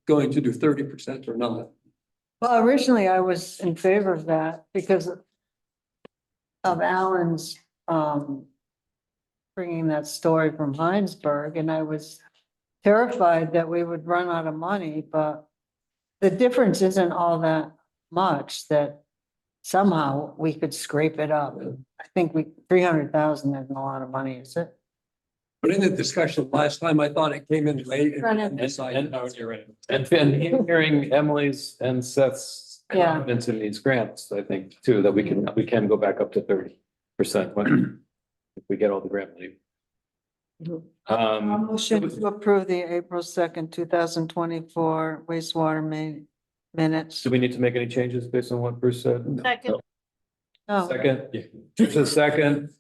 going to do 30% or not? Well, originally I was in favor of that because of Alan's, bringing that story from Heinsberg, and I was terrified that we would run out of money, but the difference isn't all that much, that somehow we could scrape it up. I think 300,000 isn't a lot of money, is it? But in the discussion last time, I thought it came in late. Brennan. Decided. You're right. And hearing Emily's and Seth's Yeah. confidence in these grants, I think too, that we can go back up to 30% when if we get all the grant money. Motion to approve the April 2nd, 2024 wastewater minutes. Do we need to make any changes based on what Bruce said? Second, No, Second, just a second.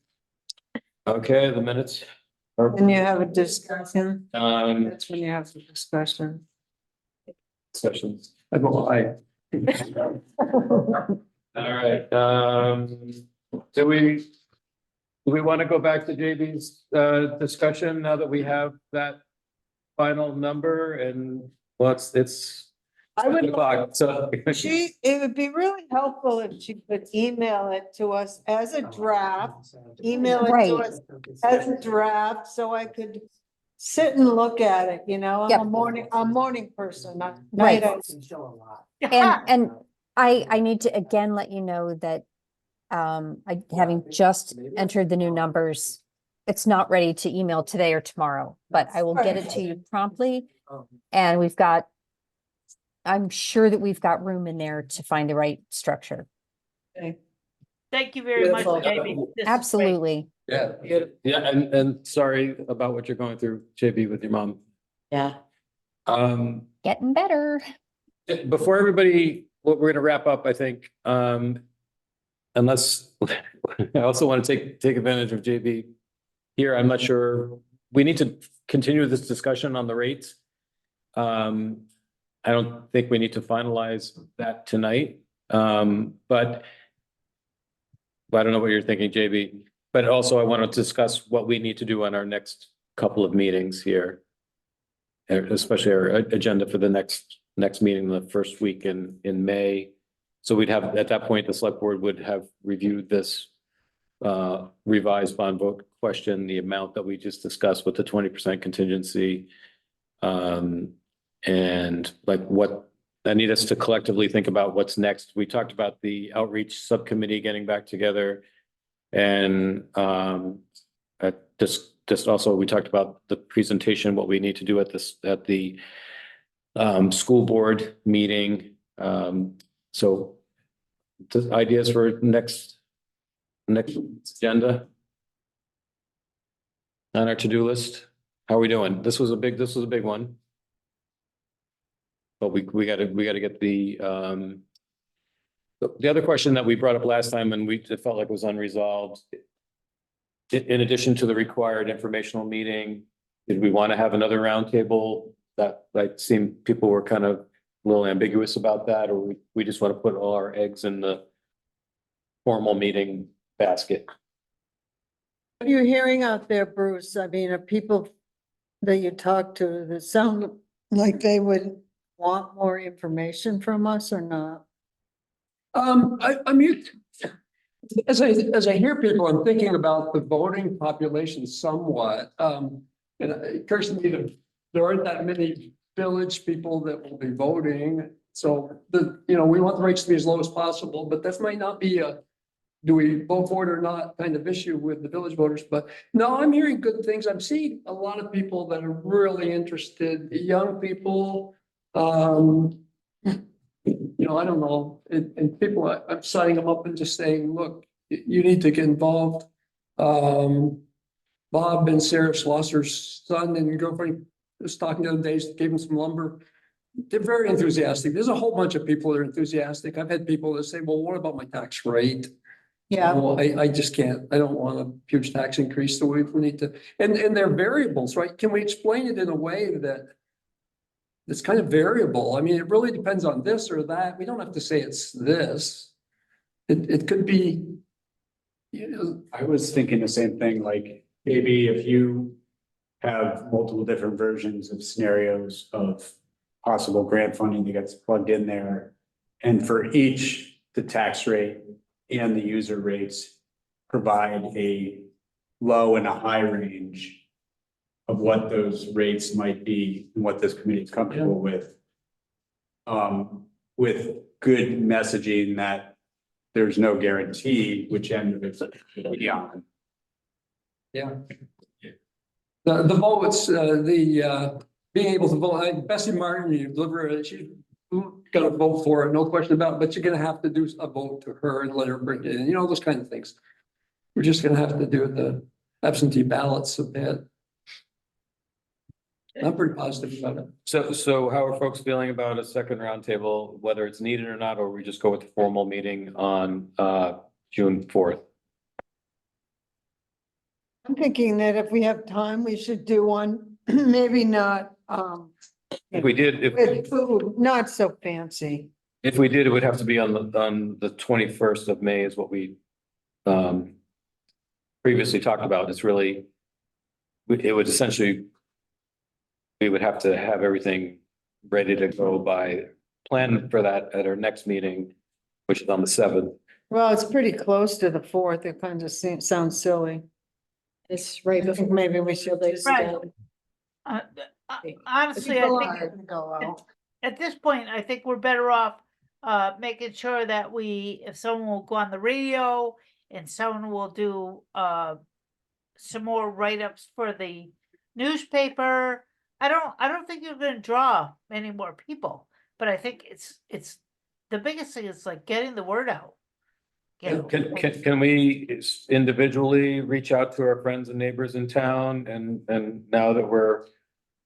Okay, the minutes. when you have a discussion, Um, that's when you have the discussion. sessions. I go, All right, do we want to go back to JB's discussion now that we have that final number and it's I would, o'clock, so. it would be really helpful if she could email it to us as a draft, email it to Right. us as a draft, so I could sit and look at it, I'm Yep. a morning person, not Right. night. And I need to again let you know that having just entered the new numbers, it's not ready to email today or tomorrow, but I will get it to you promptly. And I'm sure that we've got room in there to find the right structure. thank you very much, Beautiful. Jamie. This is great. Absolutely. Yeah. Yeah, and sorry about what you're going through, JB, with your mom. Yeah. Getting better. Before everybody, what we're gonna wrap up, I think, unless, I also want to take advantage of JB here. I'm not sure, we need to continue this discussion on the rates. I don't think we need to finalize that tonight, but I don't know what you're thinking, JB, but also I want to discuss what we need to do on our next couple of meetings here. Especially our agenda for the next meeting, the first week in May. So we'd have, at that point, the select board would have reviewed this revised bond vote question, the amount that we just discussed with the 20% contingency. And like what, I need us to collectively think about what's next. We talked about the outreach subcommittee getting back together. And just also, we talked about the presentation, what we need to do at the school board meeting. So the ideas for next agenda on our to-do list. How are we doing? This was a big one. But we gotta get the other question that we brought up last time and it felt like was unresolved. In addition to the required informational meeting, did we want to have another roundtable? That seemed people were kind of a little ambiguous about that, or we just want to put all our eggs in the formal meeting basket. What are you hearing out there, Bruce? I mean, are people that you talk to that sound like they would want more information from us or not? I mean, as I hear people, I'm thinking about the voting population somewhat. And it occurs to me that there aren't that many village people that will be voting. So we want the rates to be as low as possible, but that might not be do we vote for it or not kind of issue with the village voters. But no, I'm hearing good things. I'm seeing a lot of people that are really interested, young people. I don't know, and people, I'm signing them up and just saying, look, you need to get involved. Bob and Sarah Schlosser's son and girlfriend was talking the other day, gave him some lumber. They're very enthusiastic. There's a whole bunch of people that are enthusiastic. I've had people that say, well, what about my tax rate? Yeah. Well, I just can't, I don't want a huge tax increase, so we need to, and they're variables, right? Can we explain it in a way that it's kind of variable? I mean, it really depends on this or that. We don't have to say it's this. It could be, I was thinking the same thing, like maybe if you have multiple different versions of scenarios of possible grant funding that gets plugged in there. And for each, the tax rate and the user rates provide a low and a high range of what those rates might be and what this committee is comfortable with good messaging that there's no guarantee which end of it's beyond. yeah. The votes, being able to vote, Bessie Martin, you deliver, she's gonna vote for it, no question about it, but you're gonna have to do a vote to her and let her bring it in, those kind of things. We're just gonna have to do the absentee ballots a bit. I'm pretty positive about it. So how are folks feeling about a second roundtable, whether it's needed or not, or we just go with the formal meeting on June 4th? I'm thinking that if we have time, we should do one, maybe not, If we did, with food, not so fancy. if we did, it would have to be on the 21st of May is what we previously talked about. It's really, it would essentially, we would have to have everything ready to go by plan for that at our next meeting, which is on the 7th. Well, it's pretty close to the 4th. It kind of sounds silly. It's right I think before. maybe we should just. Right. Honestly, I think Go out. at this point, I think we're better off making sure that if someone will go on the radio and someone will do some more write-ups for the newspaper. I don't think you're gonna draw many more people, but I think it's the biggest thing is like getting the word out. Can we individually reach out to our friends and neighbors in town and now that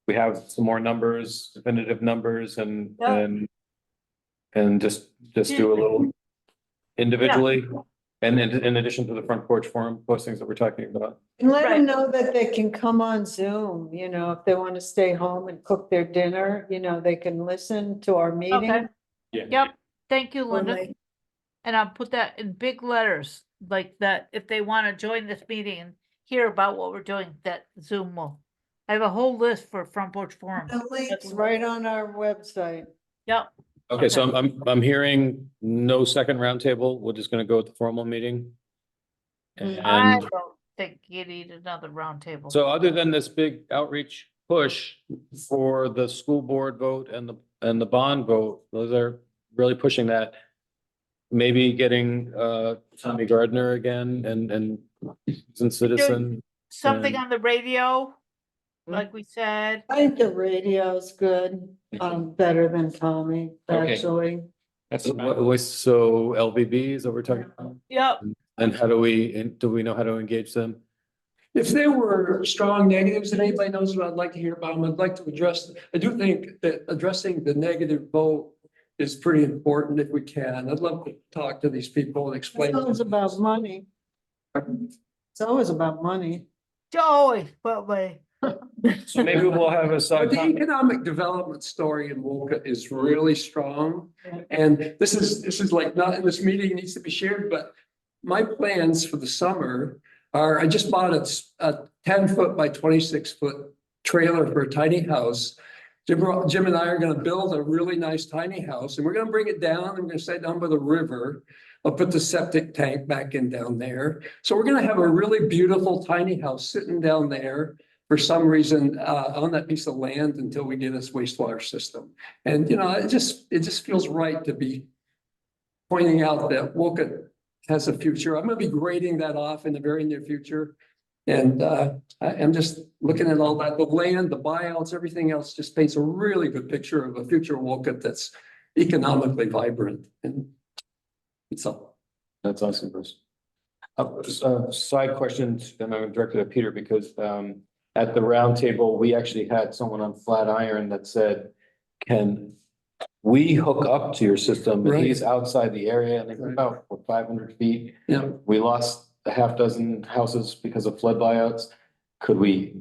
we have some more numbers, definitive numbers and just do a little individually? And in addition to the front porch forum postings that we're talking about. And let Right. them know that they can come on Zoom, if they want to stay home and cook their dinner, they can listen to our meeting. Okay. Yep, thank you, when Linda. they- And I'll put that in big letters, like that, if they want to join this meeting and hear about what we're doing, that Zoom will. I have a whole list for Front Porch Forum. The link's right on our website. Yep, Okay, so I'm hearing no second roundtable. We're just gonna go with the formal meeting. I And don't think you need another roundtable. so other than this big outreach push for the school board vote and the bond vote, those are really pushing that. Maybe getting Tommy Gardner again and citizen. Something and- on the radio, like we said. I think the radio's good, better than Tommy, Okay. actually. That's So LVB is what we're talking about? Yep, And how do we know how to engage them? If there were strong negatives that anybody knows about, I'd like to hear about them. I'd like to address, I do think that addressing the negative vote is pretty important if we can. I'd love to talk to these people and explain. It's always about money. It's always about money. always, but wait. So maybe we'll have a But side. the economic development story in Wolcott is really strong. And this is like not in this meeting, it needs to be shared, but my plans for the summer are, I just bought a 10-foot by 26-foot trailer for a tiny house. Jim and I are gonna build a really nice tiny house, and we're gonna bring it down, and we're gonna set it down by the river. I'll put the septic tank back in down there. So we're gonna have a really beautiful tiny house sitting down there for some reason, on that piece of land until we get this wastewater system. And, you know, it just feels right to be pointing out that Wolcott has a future. I'm gonna be grading that off in the very near future. And I'm just looking at all that, the land, the buyouts, everything else just paints a really good picture of a future Wolcott that's economically vibrant. And it's all. That's awesome, Bruce. Side questions, and I'm directed at Peter because at the round table, we actually had someone on Flatiron that said, can we hook up to your system? And he's outside the area and it's about 500 feet. Yeah. We lost a half dozen houses because of flood buyouts. Could we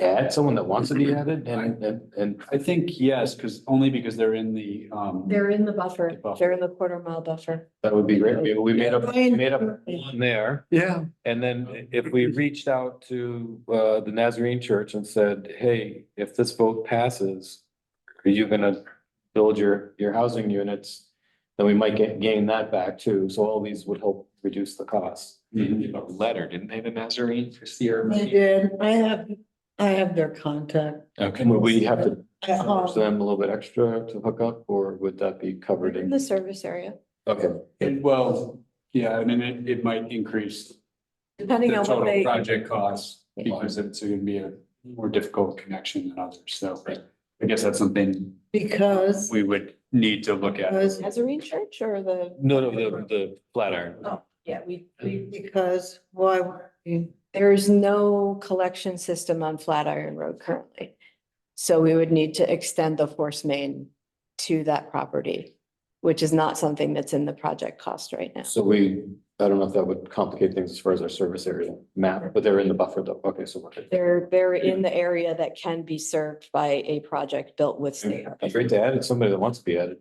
add someone that wants to be added? And I think yes, only because they're in the, They're in the buffer. The buffer. They're in the quarter-mile buffer. that would be great. We made up one there. Yeah. And then if we reached out to the Nazarene Church and said, hey, if this vote passes, are you gonna build your housing units? Then we might gain that back too. So all these would help reduce the costs. a letter, didn't they, the Nazarene for Sierra? I did, I have their contact. Okay, would we have to At home. charge them a little bit extra to hook up, or would that be covered In in? the service area, Okay, well, yeah, I mean, it might increase the depending on what total they. project costs Yeah. because it's gonna be a more difficult connection than others. So I guess that's something Because, we would need to look at. Nazarene Church or the? no, the Flatiron. Oh, yeah, because why, there's no collection system on Flatiron Road currently. So we would need to extend the force main to that property, which is not something that's in the project cost right now. So I don't know if that would complicate things as far as our service area map, but they're in the buffer though. Okay, so we're good. They're in the area that can be served by a project built with state. It's great to add it, somebody that wants to be added.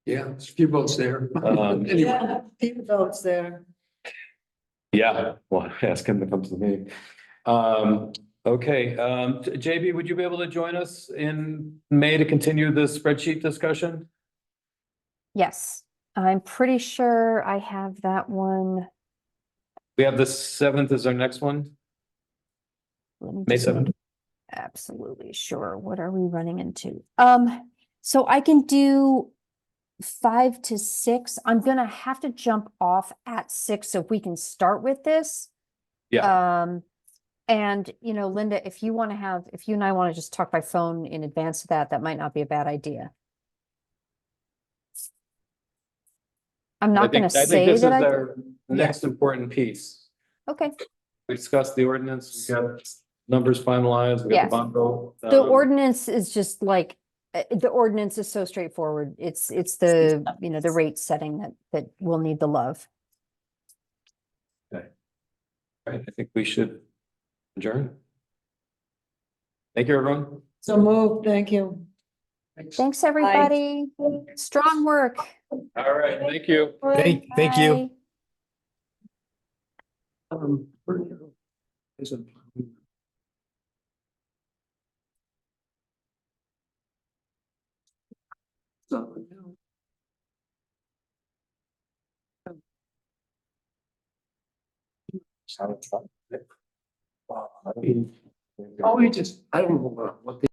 Yeah, there's a few votes there. Anyway, yeah, few votes there. Yeah, well, ask him to come to the meeting. Okay, JB, would you be able to join us in May to continue the spreadsheet discussion? Yes, I'm pretty sure I have that one. We have the 7th is our next one, Let me May just 7th. Absolutely sure. What are we running into? So I can do 5 to 6. I'm gonna have to jump off at 6 so we can start with this. Yeah, And you know, Linda, if you and I want to just talk by phone in advance of that, that might not be a bad idea. I'm not gonna I think say this is that our next important piece. okay. We discussed the ordinance, we got numbers finalized, we got Yes. the bond vote. The ordinance is just like, the ordinance is so straightforward. It's the, you know, the rate setting that will need the love. Right, I think we should adjourn. Thank you, everyone. So move, thank you. Thanks, everybody. Strong work. All right, thank you. Thank you. Is it- Oh, we just, I don't know what they.